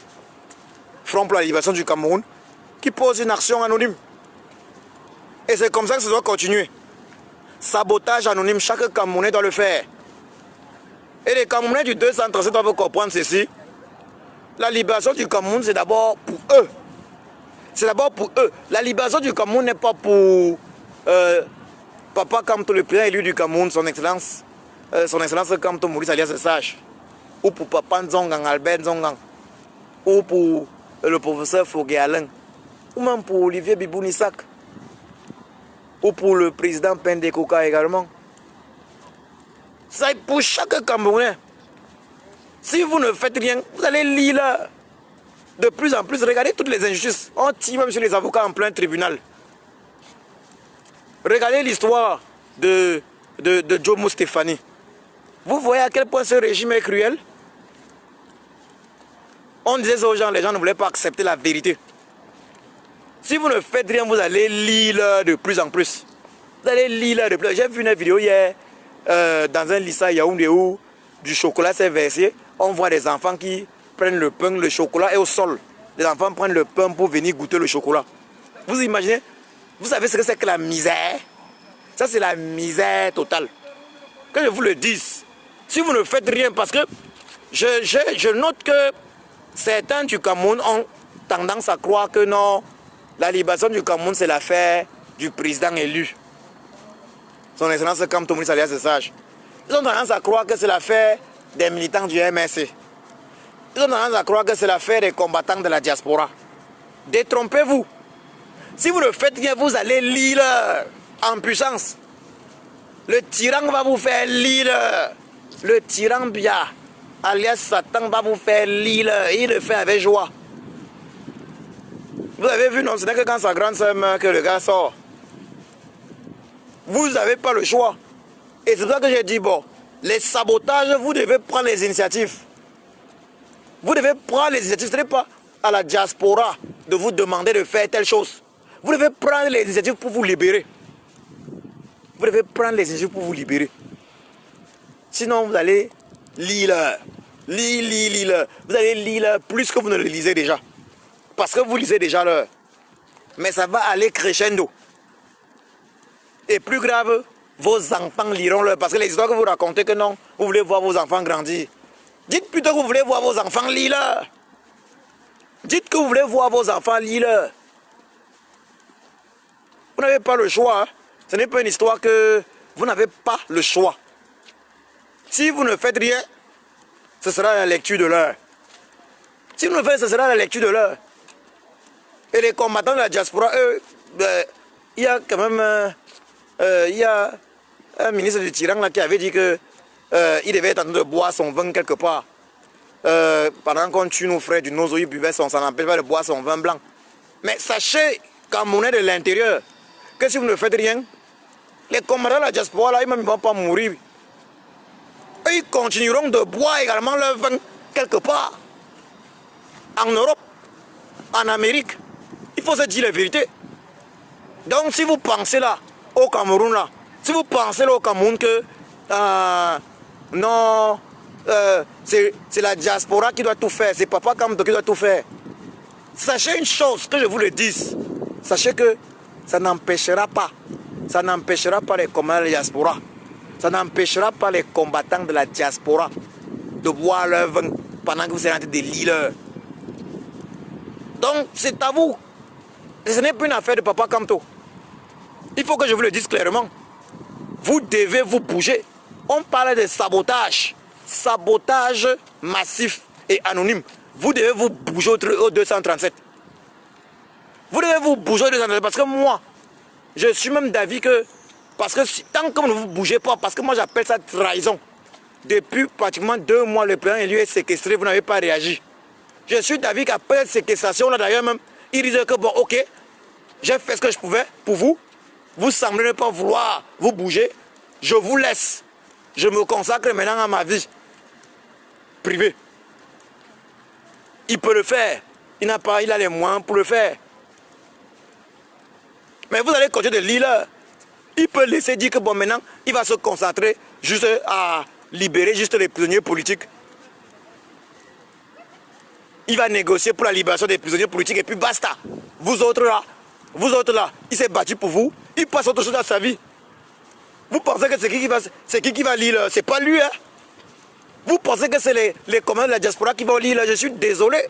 Front pour la libération du Cameroun, qui pose une action anonyme. Et c'est comme ça que ça doit continuer. Sabotage anonyme, chaque Camerounais doit le faire. Et les Camerounais du 237 doivent comprendre ceci. La libération du Cameroun, c'est d'abord pour eux. C'est d'abord pour eux. La libération du Cameroun n'est pas pour Papa Kamto, le président élu du Cameroun, son excellence Kamto Maurice alias Sage. Ou pour Papa Nzongang, Albert Nzongang. Ou pour le professeur Fogué Alain. Ou même pour Olivier Bibounissak. Ou pour le président Pendekoka également. C'est pour chaque Camerounais. Si vous ne faites rien, vous allez lire là. De plus en plus, regardez toutes les injustices. On tire même sur les avocats en plein tribunal. Regardez l'histoire de Jomo Stéphanie. Vous voyez à quel point ce régime est cruel. On disait aux gens, les gens ne voulaient pas accepter la vérité. Si vous ne faites rien, vous allez lire de plus en plus. Vous allez lire de plus en plus. J'ai vu une vidéo hier dans un lycée à Yaoundé où du chocolat s'est versé. On voit des enfants qui prennent le pain, le chocolat est au sol. Les enfants prennent le pain pour venir goûter le chocolat. Vous imaginez? Vous savez ce que c'est que la misère? Ça, c'est la misère totale. Que je vous le dise, si vous ne faites rien, parce que je note que certains du Cameroun ont tendance à croire que non, la libération du Cameroun, c'est l'affaire du président élu. Son excellence Kamto Maurice alias Sage. Ils ont tendance à croire que c'est l'affaire des militants du MSC. Ils ont tendance à croire que c'est l'affaire des combattants de la diaspora. Détrompez-vous. Si vous ne faites rien, vous allez lire en puissance. Le tyran va vous faire lire. Le tyran Bia, alias Satan, va vous faire lire. Il le fait avec joie. Vous avez vu, non, ce n'est que quand sa grande sœur meurt que le gars sort. Vous n'avez pas le choix. Et c'est pour ça que j'ai dit, bon, les sabotages, vous devez prendre les initiatives. Vous devez prendre les initiatives. Ce n'est pas à la diaspora de vous demander de faire telle chose. Vous devez prendre les initiatives pour vous libérer. Vous devez prendre les initiatives pour vous libérer. Sinon, vous allez lire. Lire. Vous allez lire plus que vous ne le lisez déjà. Parce que vous lisez déjà l'heure. Mais ça va aller crescendo. Et plus grave, vos enfants liront l'heure. Parce que les histoires que vous racontez que non, vous voulez voir vos enfants grandir. Dites plutôt que vous voulez voir vos enfants lire l'heure. Dites que vous voulez voir vos enfants lire l'heure. Vous n'avez pas le choix. Hein? Ce n'est pas une histoire que vous n'avez pas le choix. Si vous ne faites rien, ce sera la lecture de l'heure. Si vous ne faites, ce sera la lecture de l'heure. Et les combattants de la diaspora, eux, il y a quand même il y a un ministre du tyran là, qui avait dit que il devait être en train de boire son vin quelque part. Pendant qu'on tue nos frères du Nozo, il buvait ça n'empêche pas de boire son vin blanc. Mais sachez, Camerounais de l'intérieur, que si vous ne faites rien, les combattants de la diaspora là, ils ne vont pas mourir. Et ils continueront de boire également leur vin quelque part. En Europe, en Amérique. Il faut se dire la vérité. Donc si vous pensez là, au Cameroun là, si vous pensez là au Cameroun que non, c'est la diaspora qui doit tout faire, c'est Papa Kamto qui doit tout faire. Sachez une chose, que je vous le dise, sachez que ça n'empêchera pas les combattants de la diaspora, ça n'empêchera pas les combattants de la diaspora de boire leur vin pendant que vous êtes en train de lire. Donc c'est à vous. Ce n'est plus une affaire de Papa Kamto. Il faut que je vous le dise clairement. Vous devez vous bouger. On parle de sabotage. Sabotage massif et anonyme. Vous devez vous bouger au 237. Vous devez vous bouger de ça, parce que moi, je suis même d'avis que, parce que tant que vous ne vous bougez pas, parce que moi j'appelle ça trahison. Depuis pratiquement 2 mois, le président élu est séquestré, vous n'avez pas réagi. Je suis d'avis qu'après cette séquestration, là d'ailleurs même, il disait que bon, ok, j'ai fait ce que je pouvais pour vous. Vous semblez ne pas vouloir vous bouger. Je vous laisse. Je me consacre maintenant à ma vie privée. Il peut le faire. Il a les moyens pour le faire. Mais vous allez continuer de lire là. Il peut laisser dire que bon, maintenant, il va se concentrer juste à libérer juste les prisonniers politiques. Il va négocier pour la libération des prisonniers politiques et puis basta. Vous autres là, il s'est battu pour vous. Il passe autre chose dans sa vie. Vous pensez que c'est qui va lire là? C'est pas lui, hein? Vous pensez que c'est les communs de la diaspora qui vont lire là? Je suis désolé.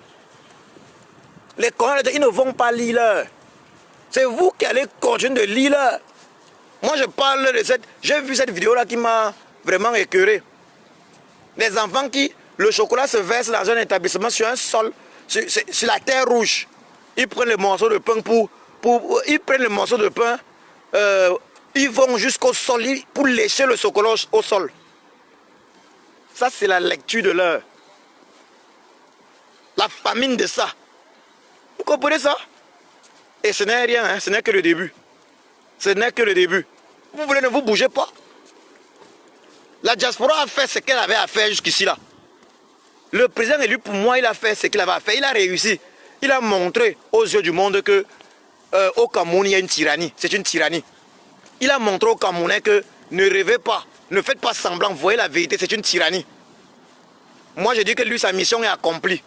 Les communs, ils ne vont pas lire là. C'est vous qui allez continuer de lire là. Moi, je parle de cette... J'ai vu cette vidéo là qui m'a vraiment écœuré. Les enfants qui... Le chocolat se verse dans un établissement sur un sol, sur la terre rouge. Ils prennent le morceau de pain ils prennent le morceau de pain, ils vont jusqu'au sol pour lécher le chocolat au sol. Ça, c'est la lecture de l'heure. La famine de ça. Vous comprenez ça? Et ce n'est rien, hein, ce n'est que le début. Ce n'est que le début. Vous voulez, ne vous bougez pas. La diaspora a fait ce qu'elle avait à faire jusqu'ici là. Le président élu, pour moi, il a fait ce qu'il avait à faire. Il a réussi. Il a montré aux yeux du monde que au Cameroun, il y a une tyrannie. C'est une tyrannie. Il a montré aux Camerounais que ne rêvez pas, ne faites pas semblant, voyez la vérité, c'est une tyrannie. Moi, je dis que lui, sa mission est accomplie.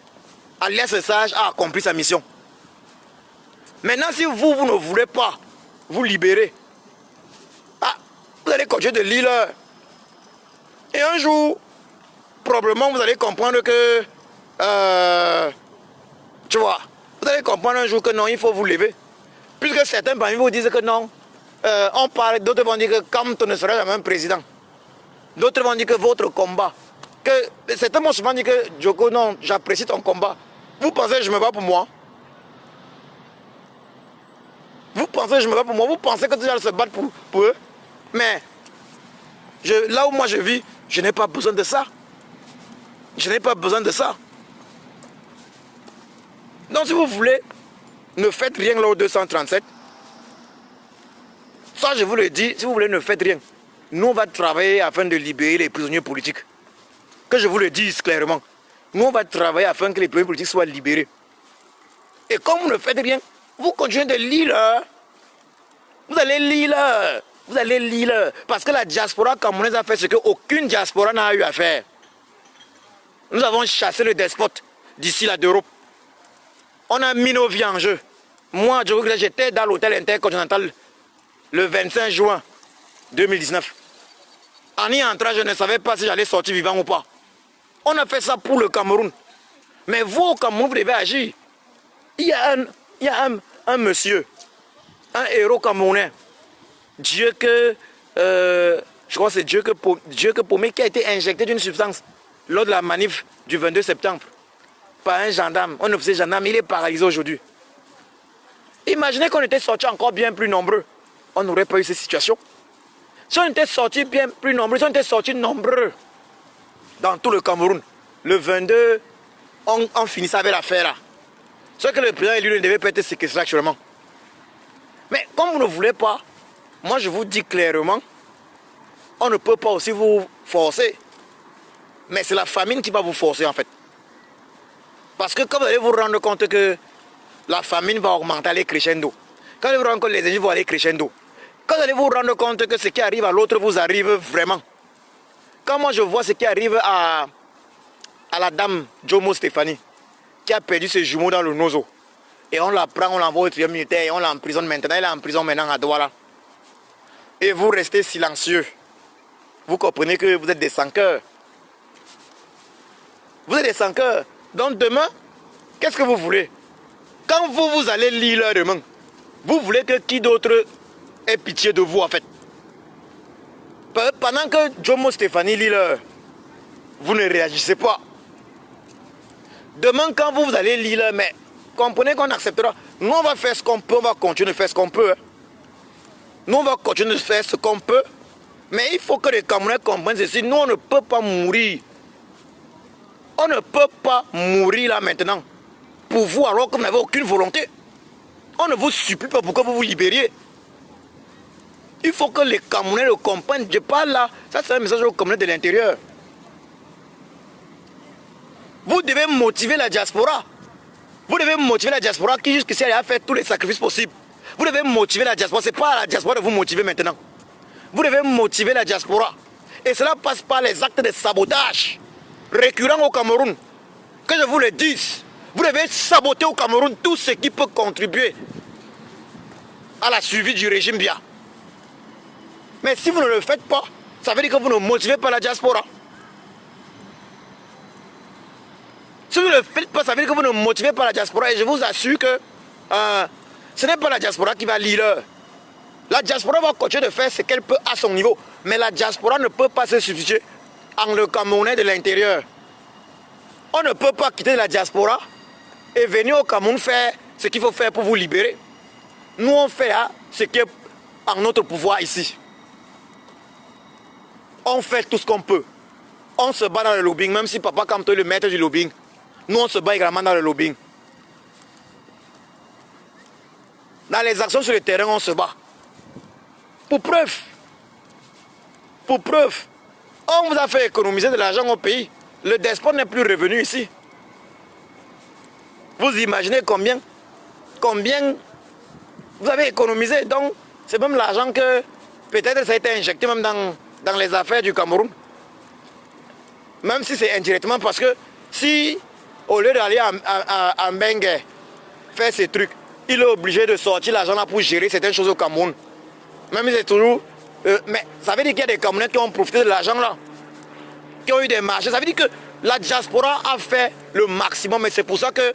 Alias Sage a accompli sa mission. Maintenant, si vous ne voulez pas vous libérer, vous allez continuer de lire là. Et un jour, probablement, vous allez comprendre que... tu vois, vous allez comprendre un jour que non, il faut vous lever. Puisque certains parmi vous disent que non, on parle, d'autres vont dire que Kamto ne sera jamais un président. D'autres vont dire que votre combat, que certains m'ont souvent dit que Djoko, non, j'apprécie ton combat. Vous pensez que je me bats pour moi? Vous pensez que je me bats pour moi? Vous pensez que tu vas se battre pour eux? Mais là où moi je vis, je n'ai pas besoin de ça. Je n'ai pas besoin de ça. Donc si vous voulez, ne faites rien là au 237. Ça je vous le dis, si vous voulez, ne faites rien. Nous on va travailler afin de libérer les prisonniers politiques. Que je vous le dise clairement. Nous on va travailler afin que les prisonniers politiques soient libérés. Et comme vous ne faites rien, vous continuez de lire là. Vous allez lire là. Vous allez lire là. Parce que la diaspora camerounaise a fait ce qu'aucune diaspora n'a eu à faire. Nous avons chassé le despote d'ici là d'Europe. On a mis nos vies en jeu. Moi, j'étais dans l'hôtel intercontinental le 25 juin 2019. En y entrant, je ne savais pas si j'allais sortir vivant ou pas. On a fait ça pour le Cameroun. Mais vous, au Cameroun, vous devez agir. Il y a un monsieur, un héros camerounais, je crois que c'est Dieu que Pomé, qui a été injecté d'une substance lors de la manif du 22 septembre par un gendarme, un officier gendarme. Il est paralysé aujourd'hui. Imaginez qu'on était sortis encore bien plus nombreux. On n'aurait pas eu cette situation. Si on était sortis bien plus nombreux, si on était sortis nombreux dans tout le Cameroun, le 22, on finissait avec l'affaire là. Ce que le président élu ne devait pas être séquestré actuellement. Mais comme vous ne voulez pas, moi je vous dis clairement, on ne peut pas aussi vous forcer. Mais c'est la famine qui va vous forcer en fait. Parce que quand vous allez vous rendre compte que la famine va augmenter, aller crescendo. Quand vous allez vous rendre compte que les ennemis vont aller crescendo. Quand vous allez vous rendre compte que ce qui arrive à l'autre vous arrive vraiment. Quand moi je vois ce qui arrive à la dame Jomo Stéphanie, qui a perdu ses jumeaux dans le Nozo. Et on la prend, on l'envoie au tribunal militaire et on l'emprisonne maintenant. Elle est en prison maintenant à Douala. Et vous restez silencieux. Vous comprenez que vous êtes des sans-cœurs. Vous êtes des sans-cœurs. Donc demain, qu'est-ce que vous voulez? Quand vous allez lire leur demain, vous voulez que qui d'autre ait pitié de vous en fait? Pendant que Jomo Stéphanie lit leur, vous ne réagissez pas. Demain, quand vous allez lire leur, mais comprenez qu'on acceptera. Nous, on va faire ce qu'on peut, on va continuer de faire ce qu'on peut. Hein. Nous, on va continuer de faire ce qu'on peut. Mais il faut que les Camerounais comprennent ceci. Nous, on ne peut pas mourir. On ne peut pas mourir là maintenant. Pour vous, alors que vous n'avez aucune volonté. On ne vous supplie pas pour que vous vous libériez. Il faut que les Camerounais le comprennent. Je parle là. Ça, c'est un message aux Camerounais de l'intérieur. Vous devez motiver la diaspora. Vous devez motiver la diaspora qui jusqu'ici a fait tous les sacrifices possibles. Vous devez motiver la diaspora. Ce n'est pas à la diaspora de vous motiver maintenant. Vous devez motiver la diaspora. Et cela passe par les actes de sabotage récurrents au Cameroun. Que je vous le dise. Vous devez saboter au Cameroun tout ce qui peut contribuer à la survie du régime Biya. Mais si vous ne le faites pas, ça veut dire que vous ne motivez pas la diaspora. Si vous ne le faites pas, ça veut dire que vous ne motivez pas la diaspora. Et je vous assure que ce n'est pas la diaspora qui va lire. La diaspora va continuer de faire ce qu'elle peut à son niveau. Mais la diaspora ne peut pas se substituer en le Camerounais de l'intérieur. On ne peut pas quitter la diaspora et venir au Cameroun faire ce qu'il faut faire pour vous libérer. Nous, on fait ce qui est en notre pouvoir ici. On fait tout ce qu'on peut. On se bat dans le lobbying, même si Papa Kamto est le maître du lobbying. Nous, on se bat également dans le lobbying. Dans les actions sur le terrain, on se bat. Pour preuve. Pour preuve. On vous a fait économiser de l'argent au pays. Le despote n'est plus revenu ici. Vous imaginez combien vous avez économisé. Donc, c'est même l'argent que peut-être ça a été injecté même dans les affaires du Cameroun. Même si c'est indirectement, parce que si, au lieu d'aller à Mbengue faire ces trucs, il est obligé de sortir l'argent là pour gérer certaines choses au Cameroun. Même si c'est toujours... mais ça veut dire qu'il y a des Camerounais qui ont profité de l'argent là, qui ont eu des marchés. Ça veut dire que la diaspora a fait le maximum. Et c'est pour ça que,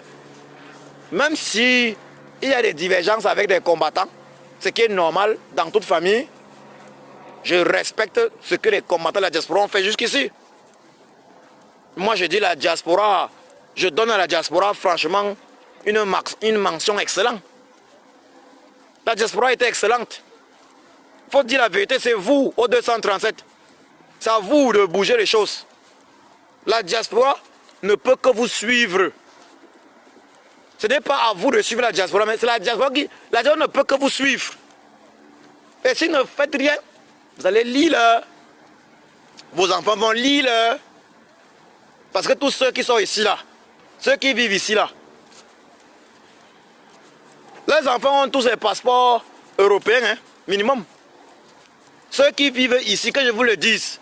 même si il y a des divergences avec des combattants, ce qui est normal dans toute famille, je respecte ce que les combattants de la diaspora ont fait jusqu'ici. Moi, je dis la diaspora, je donne à la diaspora franchement une mention excellente. La diaspora était excellente. Il faut dire la vérité, c'est vous, au 237. C'est à vous de bouger les choses. La diaspora ne peut que vous suivre. Ce n'est pas à vous de suivre la diaspora, mais c'est la diaspora qui... La diaspora ne peut que vous suivre. Et si vous ne faites rien, vous allez lire. Vos enfants vont lire. Parce que tous ceux qui sont ici, là, ceux qui vivent ici, là, les enfants ont tous les passeports européens, hein, minimum. Ceux qui vivent ici, que je vous le dise,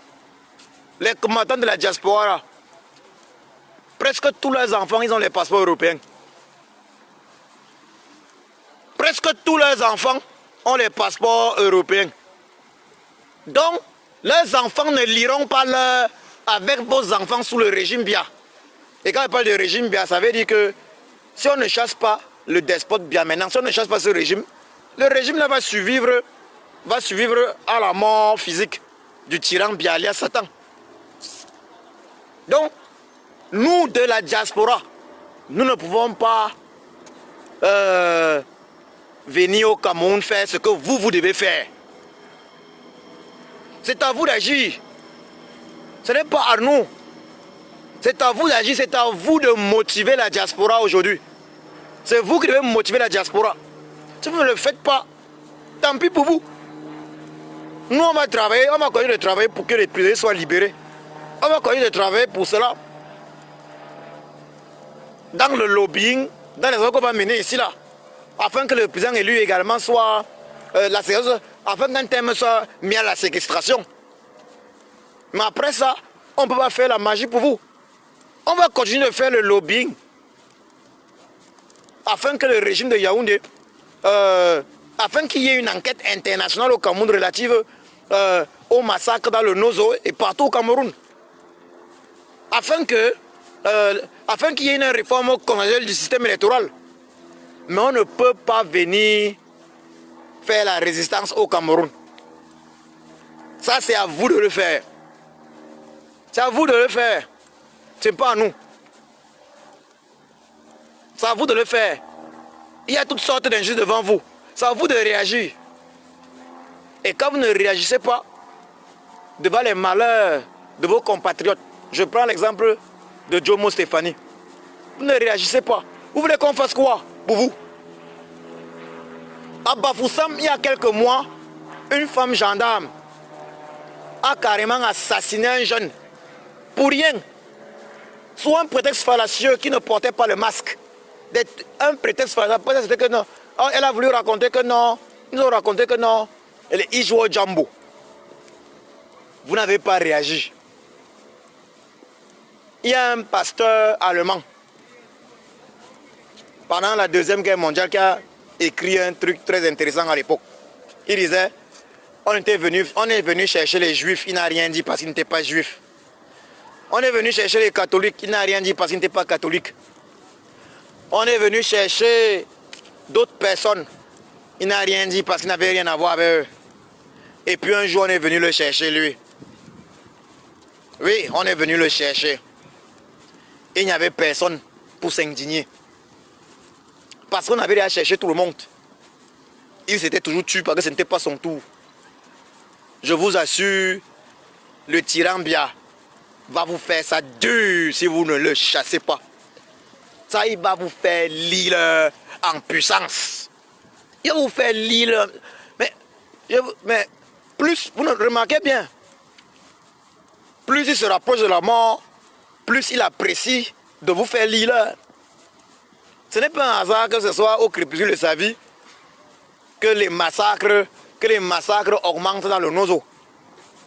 les combattants de la diaspora, là, presque tous leurs enfants, ils ont les passeports européens. Presque tous leurs enfants ont les passeports européens. Donc, leurs enfants ne liront pas avec vos enfants sous le régime Biya. Et quand je parle de régime Biya, ça veut dire que si on ne chasse pas le despote Biya maintenant, si on ne chasse pas ce régime, le régime là va survivre à la mort physique du tyran Biya alias Satan. Donc, nous de la diaspora, nous ne pouvons pas venir au Cameroun faire ce que vous devez faire. C'est à vous d'agir. Ce n'est pas à nous. C'est à vous d'agir, c'est à vous de motiver la diaspora aujourd'hui. C'est vous qui devez motiver la diaspora. Si vous ne le faites pas, tant pis pour vous. Nous, on va travailler, on va continuer de travailler pour que les prisonniers soient libérés. On va continuer de travailler pour cela. Dans le lobbying, dans les choses qu'on va mener ici, là, afin que le président élu également soit la séance, afin qu'un thème soit mis à la séquestration. Mais après ça, on ne peut pas faire la magie pour vous. On va continuer de faire le lobbying afin que le régime de Yaoundé, afin qu'il y ait une enquête internationale au Cameroun relative au massacre dans le Nozo et partout au Cameroun. Afin qu'il y ait une réforme consensuelle du système électoral. Mais on ne peut pas venir faire la résistance au Cameroun. Ça, c'est à vous de le faire. C'est à vous de le faire. Ce n'est pas à nous. C'est à vous de le faire. Il y a toutes sortes d'injustices devant vous. C'est à vous de réagir. Et quand vous ne réagissez pas devant les malheurs de vos compatriotes, je prends l'exemple de Jomo Stéphanie. Vous ne réagissez pas. Vous voulez qu'on fasse quoi pour vous? À Bafoussam, il y a quelques mois, une femme gendarme a carrément assassiné un jeune. Pour rien. Sous un prétexte fallacieux qui ne portait pas le masque. Un prétexte fallacieux, c'était que non. Elle a voulu raconter que non. Ils ont raconté que non. Il joue au jambo. Vous n'avez pas réagi. Il y a un pasteur allemand, pendant la Deuxième Guerre mondiale, qui a écrit un truc très intéressant à l'époque. Il disait, on est venu chercher les juifs, il n'a rien dit parce qu'il n'était pas juif. On est venu chercher les catholiques, il n'a rien dit parce qu'il n'était pas catholique. On est venu chercher d'autres personnes, il n'a rien dit parce qu'il n'avait rien à voir avec eux. Et puis un jour, on est venu le chercher, lui. Oui, on est venu le chercher. Il n'y avait personne pour s'indigner. Parce qu'on avait déjà cherché tout le monde. Il s'était toujours tué parce que ce n'était pas son tour. Je vous assure, le tyran Biya va vous faire ça dur si vous ne le chassez pas. Ça, il va vous faire l'île en puissance. Il va vous faire l'île. Mais plus, vous remarquez bien, plus il se rapproche de la mort, plus il apprécie de vous faire l'île. Ce n'est pas un hasard que ce soit au crépuscule de sa vie que les massacres augmentent dans le Nozo.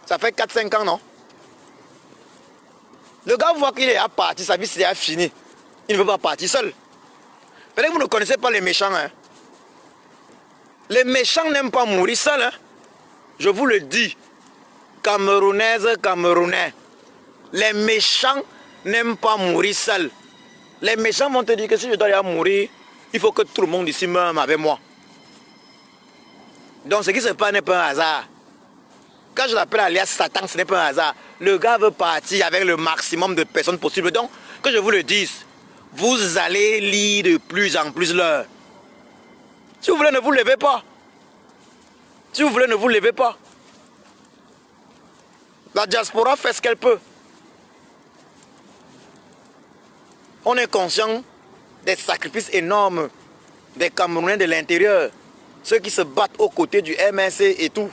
Ça fait 4-5 ans, non? Le gars voit qu'il est à partir, sa vie c'est déjà fini. Il ne veut pas partir seul. Peut-être que vous ne connaissez pas les méchants. Hein? Les méchants n'aiment pas mourir seuls. Hein? Je vous le dis. Camerounaises, Camerounais. Les méchants n'aiment pas mourir seuls. Les méchants vont te dire que si je dois aller mourir, il faut que tout le monde ici meure avec moi. Donc ce qui se passe n'est pas un hasard. Quand je l'appelle alias Satan, ce n'est pas un hasard. Le gars veut partir avec le maximum de personnes possible. Donc, que je vous le dise, vous allez lire de plus en plus l'heure. Si vous voulez, ne vous levez pas. Si vous voulez, ne vous levez pas. La diaspora fait ce qu'elle peut. On est conscient des sacrifices énormes des Camerounais de l'intérieur. Ceux qui se battent aux côtés du MNC et tout.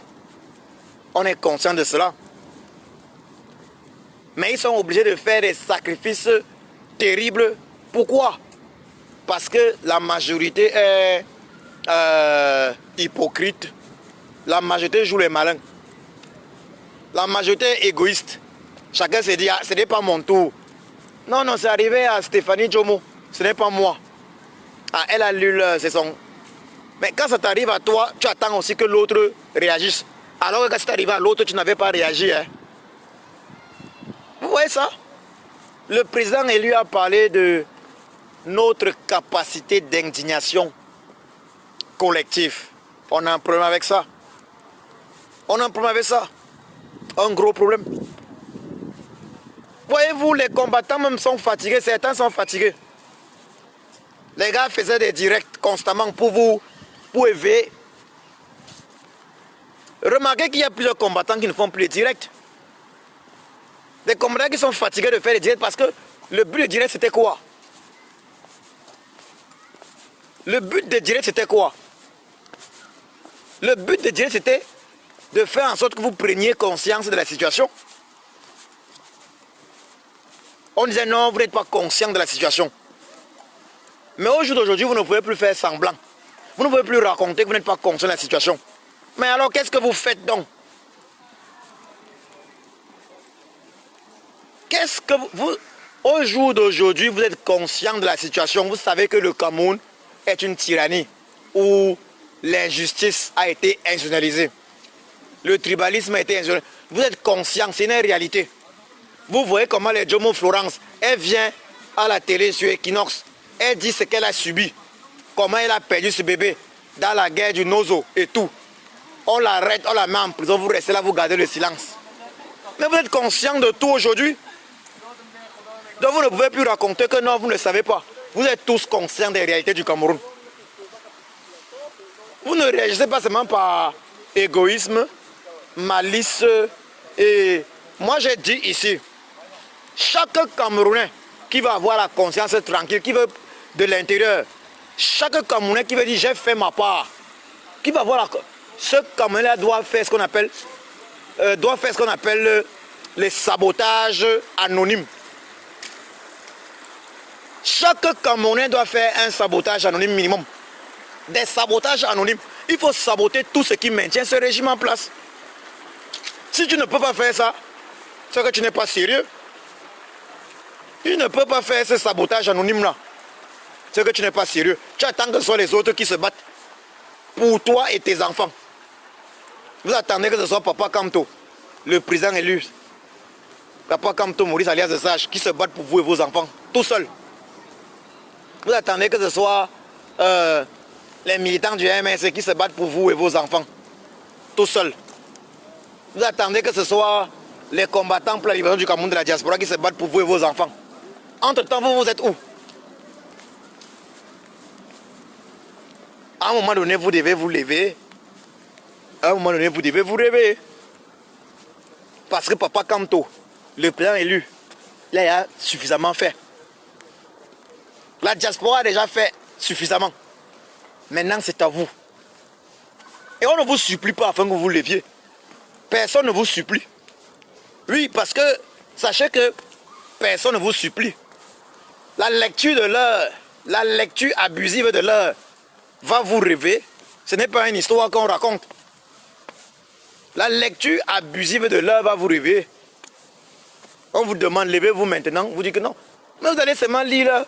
On est conscient de cela. Mais ils sont obligés de faire des sacrifices terribles. Pourquoi? Parce que la majorité est hypocrite. La majorité joue les malins. La majorité est égoïste. Chacun se dit, ah, ce n'est pas mon tour. Non, non, c'est arrivé à Stéphanie Jomo. Ce n'est pas moi. Ah, elle a lu, c'est son... Mais quand ça t'arrive à toi, tu attends aussi que l'autre réagisse. Alors que quand c'est arrivé à l'autre, tu n'avais pas réagi. Hein. Vous voyez ça? Le président élu a parlé de notre capacité d'indignation collective. On a un problème avec ça. On a un problème avec ça. Un gros problème. Voyez-vous, les combattants même sont fatigués. Certains sont fatigués. Les gars faisaient des directs constamment pour éveiller. Remarquez qu'il y a plusieurs combattants qui ne font plus de directs. Des combattants qui sont fatigués de faire des directs parce que le but du direct c'était quoi? Le but des directs c'était quoi? Le but des directs c'était de faire en sorte que vous preniez conscience de la situation. On disait non, vous n'êtes pas conscient de la situation. Mais au jour d'aujourd'hui, vous ne pouvez plus faire semblant. Vous ne pouvez plus raconter que vous n'êtes pas conscient de la situation. Mais alors, qu'est-ce que vous faites donc? Qu'est-ce que vous... Au jour d'aujourd'hui, vous êtes conscient de la situation. Vous savez que le Cameroun est une tyrannie où l'injustice a été institutionnalisée. Le tribalisme a été institutionnalisé. Vous êtes conscient, c'est une réalité. Vous voyez comment les Jomo Florence, elle vient à la télé sur Equinox. Elle dit ce qu'elle a subi. Comment elle a perdu ce bébé dans la guerre du Nozo et tout. On l'arrête, on la met en prison, vous restez là, vous gardez le silence. Mais vous êtes conscient de tout aujourd'hui. Donc vous ne pouvez plus raconter que non, vous ne savez pas. Vous êtes tous conscients des réalités du Cameroun. Vous ne réagissez pas seulement par égoïsme, malice et... Moi j'ai dit ici, chaque Camerounais qui va avoir la conscience tranquille, qui veut de l'intérieur, chaque Camerounais qui veut dire j'ai fait ma part, qui va voir ce Camerounais doit faire ce qu'on appelle les sabotages anonymes. Chaque Camerounais doit faire un sabotage anonyme minimum. Des sabotages anonymes. Il faut saboter tout ce qui maintient ce régime en place. Si tu ne peux pas faire ça, c'est que tu n'es pas sérieux. Tu ne peux pas faire ce sabotage anonyme-là. C'est que tu n'es pas sérieux. Tu attends que ce soit les autres qui se battent pour toi et tes enfants. Vous attendez que ce soit Papa Kamto, le président élu. Papa Kamto, Maurice alias Sage, qui se battent pour vous et vos enfants, tout seul. Vous attendez que ce soit les militants du MSC qui se battent pour vous et vos enfants, tout seul. Vous attendez que ce soit les combattants pour la libération du Cameroun de la diaspora qui se battent pour vous et vos enfants. Entre-temps, vous êtes où? À un moment donné, vous devez vous lever. À un moment donné, vous devez vous réveiller. Parce que Papa Kamto, le président élu, il a suffisamment fait. La diaspora a déjà fait suffisamment. Maintenant, c'est à vous. Et on ne vous supplie pas afin que vous vous leviez. Personne ne vous supplie. Oui, parce que sachez que personne ne vous supplie. La lecture de l'heure, la lecture abusive de l'heure va vous rêver. Ce n'est pas une histoire qu'on raconte. La lecture abusive de l'heure va vous rêver. On vous demande, levez-vous maintenant. Vous dites que non. Mais vous allez seulement lire là.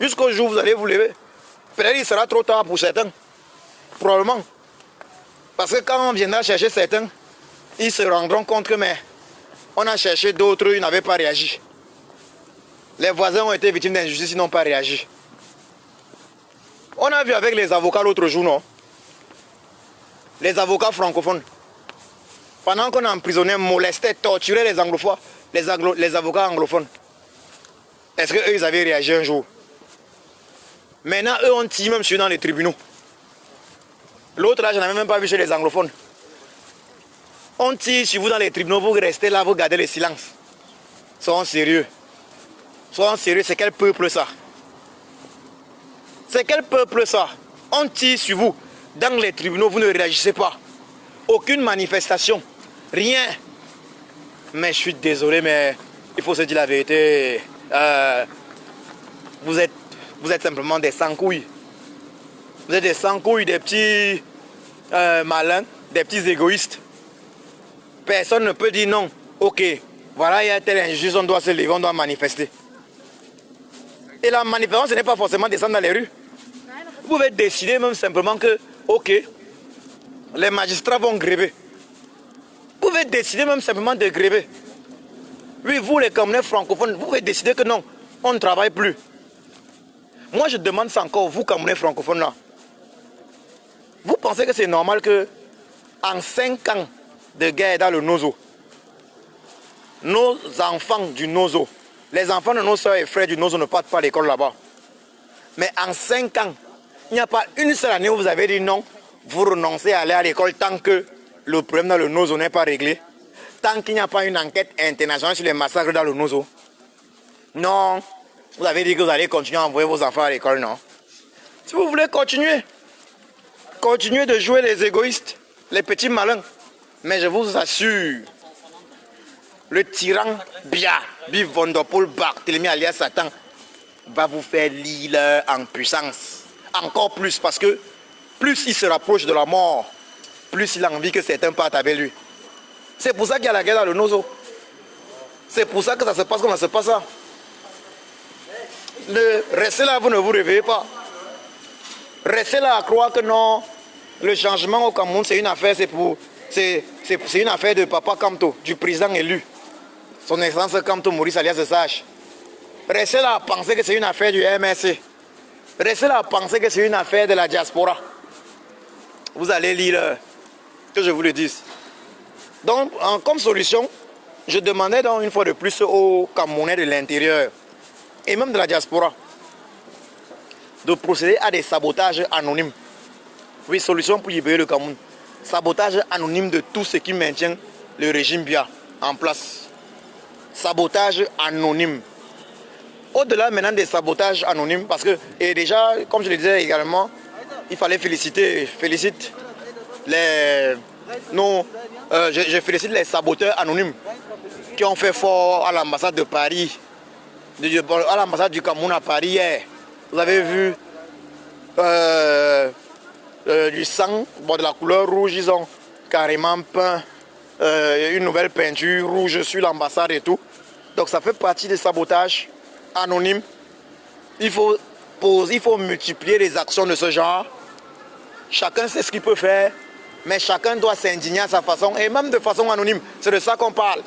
Jusqu'au jour où vous allez vous lever. Peut-être il sera trop tard pour certains. Probablement. Parce que quand on viendra chercher certains, ils se rendront compte que mais on a cherché d'autres, ils n'avaient pas réagi. Les voisins ont été victimes d'injustice, ils n'ont pas réagi. On a vu avec les avocats l'autre jour, non? Les avocats francophones. Pendant qu'on emprisonnait, molestait, torturait les anglophones, les avocats anglophones. Est-ce qu'eux, ils avaient réagi un jour? Maintenant, eux ont tiré même sur dans les tribunaux. L'autre là, je n'avais même pas vu chez les anglophones. On tire sur vous dans les tribunaux, vous restez là, vous gardez le silence. Soyons sérieux. Soyons sérieux, c'est quel peuple ça? C'est quel peuple ça? On tire sur vous dans les tribunaux, vous ne réagissez pas. Aucune manifestation, rien. Mais je suis désolé, mais il faut se dire la vérité. Vous êtes simplement des sans-couilles. Vous êtes des sans-couilles, des petits malins, des petits égoïstes. Personne ne peut dire non. Ok, voilà, il y a telle injustice, on doit se lever, on doit manifester. Et la manifestation, ce n'est pas forcément descendre dans les rues. Vous pouvez décider même simplement que, ok, les magistrats vont gréver. Vous pouvez décider même simplement de gréver. Oui, vous les Camerounais francophones, vous pouvez décider que non, on ne travaille plus. Moi, je demande ça encore, vous Camerounais francophones là. Vous pensez que c'est normal que en 5 ans de guerre dans le Nozo, nos enfants du Nozo, les enfants de nos soeurs et frères du Nozo ne partent pas à l'école là-bas. Mais en 5 ans, il n'y a pas une seule année où vous avez dit non, vous renoncez à aller à l'école tant que le problème dans le Nozo n'est pas réglé, tant qu'il n'y a pas une enquête internationale sur les massacres dans le Nozo. Non, vous avez dit que vous allez continuer à envoyer vos enfants à l'école, non? Si vous voulez continuer, continuez de jouer les égoïstes, les petits malins. Mais je vous assure, le tyran Bia, Biv Vondopol Barthélemy alias Satan, va vous faire l'île en puissance. Encore plus, parce que plus il se rapproche de la mort, plus il a envie que certains partent avec lui. C'est pour ça qu'il y a la guerre dans le Nozo. C'est pour ça que ça se passe comme ça se passe. Restez là, vous ne vous réveillez pas. Restez là à croire que non, le changement au Cameroun, c'est une affaire, c'est une affaire de Papa Kamto, du président élu. Son excellence Kamto Maurice alias Sage. Restez là à penser que c'est une affaire du MSC. Restez là à penser que c'est une affaire de la diaspora. Vous allez lire que je vous le dise. Donc, comme solution, je demandais donc une fois de plus aux Camerounais de l'intérieur et même de la diaspora de procéder à des sabotages anonymes. Oui, solution pour libérer le Cameroun. Sabotage anonyme de tout ce qui maintient le régime Biya en place. Sabotage anonyme. Au-delà maintenant des sabotages anonymes, parce que, et déjà, comme je le disais également, il fallait félicite les... Non, je félicite les saboteurs anonymes qui ont fait fort à l'ambassade de Paris, à l'ambassade du Cameroun à Paris hier. Vous avez vu du sang, bon, de la couleur rouge, ils ont carrément peint une nouvelle peinture rouge sur l'ambassade et tout. Donc ça fait partie des sabotages anonymes. Il faut multiplier les actions de ce genre. Chacun sait ce qu'il peut faire, mais chacun doit s'indigner à sa façon, et même de façon anonyme. C'est de ça qu'on parle.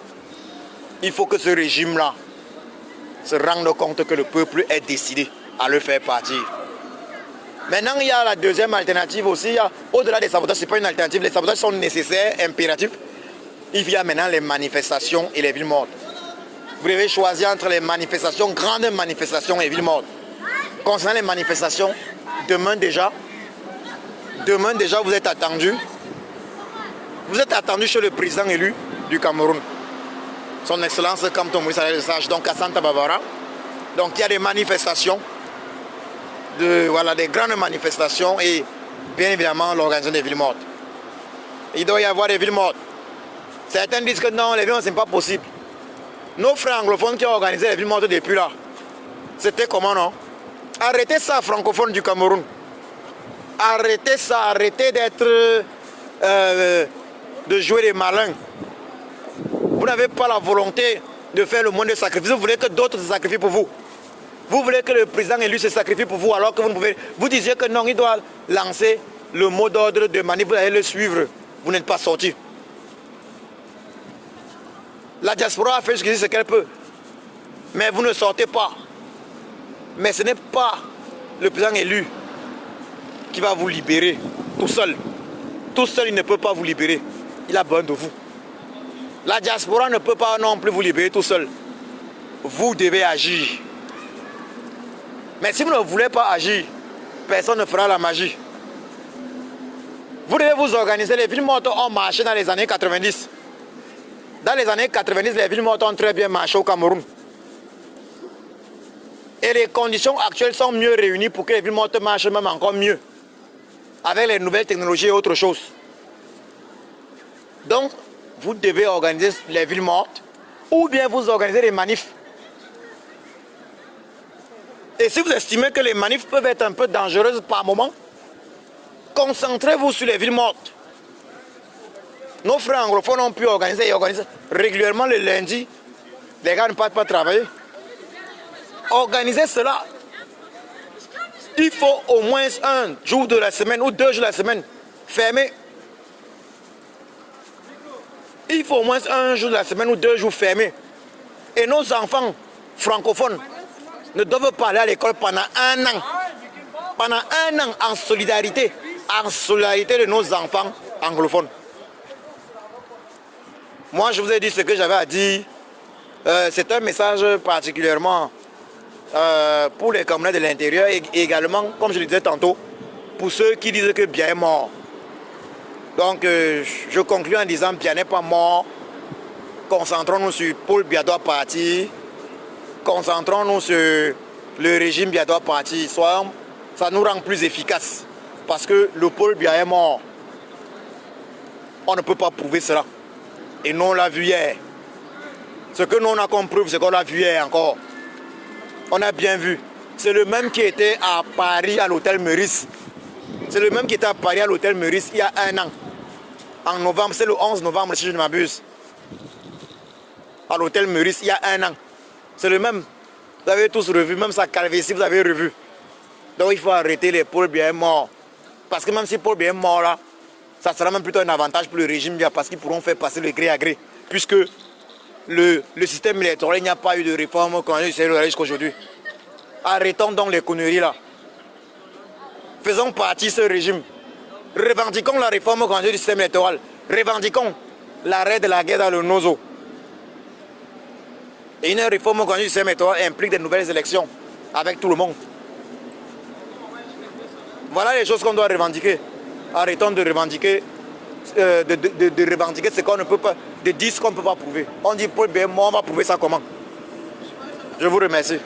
Il faut que ce régime-là se rende compte que le peuple est décidé à le faire partir. Maintenant, il y a la deuxième alternative aussi. Au-delà des sabotages, ce n'est pas une alternative. Les sabotages sont nécessaires, impératifs. Il y a maintenant les manifestations et les villes mortes. Vous devez choisir entre les manifestations, grandes manifestations et villes mortes. Concernant les manifestations, demain déjà, vous êtes attendu. Vous êtes attendu chez le président élu du Cameroun. Son Excellence Kamto Moïse Sage, donc à Santa Barbara. Donc il y a des manifestations, voilà, des grandes manifestations et bien évidemment l'organisation des villes mortes. Il doit y avoir des villes mortes. Certains disent que non, les villes mortes, ce n'est pas possible. Nos frères anglophones qui ont organisé les villes mortes depuis là, c'était comment, non? Arrêtez ça, francophones du Cameroun. Arrêtez ça, arrêtez d'être... de jouer les malins. Vous n'avez pas la volonté de faire le moins de sacrifices. Vous voulez que d'autres se sacrifient pour vous. Vous voulez que le président élu se sacrifie pour vous alors que vous ne pouvez... Vous disiez que non, il doit lancer le mot d'ordre de manif, vous allez le suivre. Vous n'êtes pas sorti. La diaspora a fait ce qu'elle peut. Mais vous ne sortez pas. Mais ce n'est pas le président élu qui va vous libérer tout seul. Tout seul, il ne peut pas vous libérer. Il a besoin de vous. La diaspora ne peut pas non plus vous libérer tout seul. Vous devez agir. Mais si vous ne voulez pas agir, personne ne fera la magie. Vous devez vous organiser. Les villes mortes ont marché dans les années 90. Dans les années 90, les villes mortes ont très bien marché au Cameroun. Et les conditions actuelles sont mieux réunies pour que les villes mortes marchent même encore mieux. Avec les nouvelles technologies et autre chose. Donc, vous devez organiser les villes mortes ou bien vous organisez des manifs. Et si vous estimez que les manifs peuvent être un peu dangereuses par moment, concentrez-vous sur les villes mortes. Nos frères anglophones ont pu organiser et organiser régulièrement le lundi. Les gars ne partent pas travailler. Organisez cela. Il faut au moins un jour de la semaine ou 2 jours de la semaine fermé. Il faut au moins un jour de la semaine ou 2 jours fermés. Et nos enfants francophones ne doivent pas aller à l'école pendant 1 an. Pendant 1 an en solidarité de nos enfants anglophones. Moi, je vous ai dit ce que j'avais à dire. C'est un message particulièrement pour les Camerounais de l'intérieur et également, comme je le disais tantôt, pour ceux qui disent que Biya est mort. Donc, je conclue en disant Biya n'est pas mort. Concentrons-nous sur Paul Biya doit partir. Concentrons-nous sur le régime Biya doit partir. Ça nous rend plus efficaces. Parce que le Paul Biya est mort. On ne peut pas prouver cela. Et nous, on l'a vu hier. Ce que nous, on a comme preuve, c'est qu'on l'a vu hier encore. On a bien vu. C'est le même qui était à Paris, à l'hôtel Meurice. C'est le même qui était à Paris, à l'hôtel Meurice, il y a 1 an. En novembre, c'est le 11 novembre, si je ne m'abuse. À l'hôtel Meurice, il y a 1 an. C'est le même. Vous avez tous revu, même sa calvitie, vous avez revu. Donc il faut arrêter les Paul Biya morts. Parce que même si Paul Biya est mort là, ça sera même plutôt un avantage pour le régime Biya parce qu'ils pourront faire passer le gré à gré. Puisque le système électoral, il n'y a pas eu de réforme jusqu'à aujourd'hui. Arrêtons donc les conneries là. Faisons partie de ce régime. Revendiquons la réforme du système électoral. Revendiquons l'arrêt de la guerre dans le Nozo. Et une réforme du système électoral implique de nouvelles élections avec tout le monde. Voilà les choses qu'on doit revendiquer. Arrêtons de revendiquer, de revendiquer ce qu'on ne peut pas, de dire ce qu'on ne peut pas prouver. On dit Paul Biya est mort, on va prouver ça comment? Je vous remercie.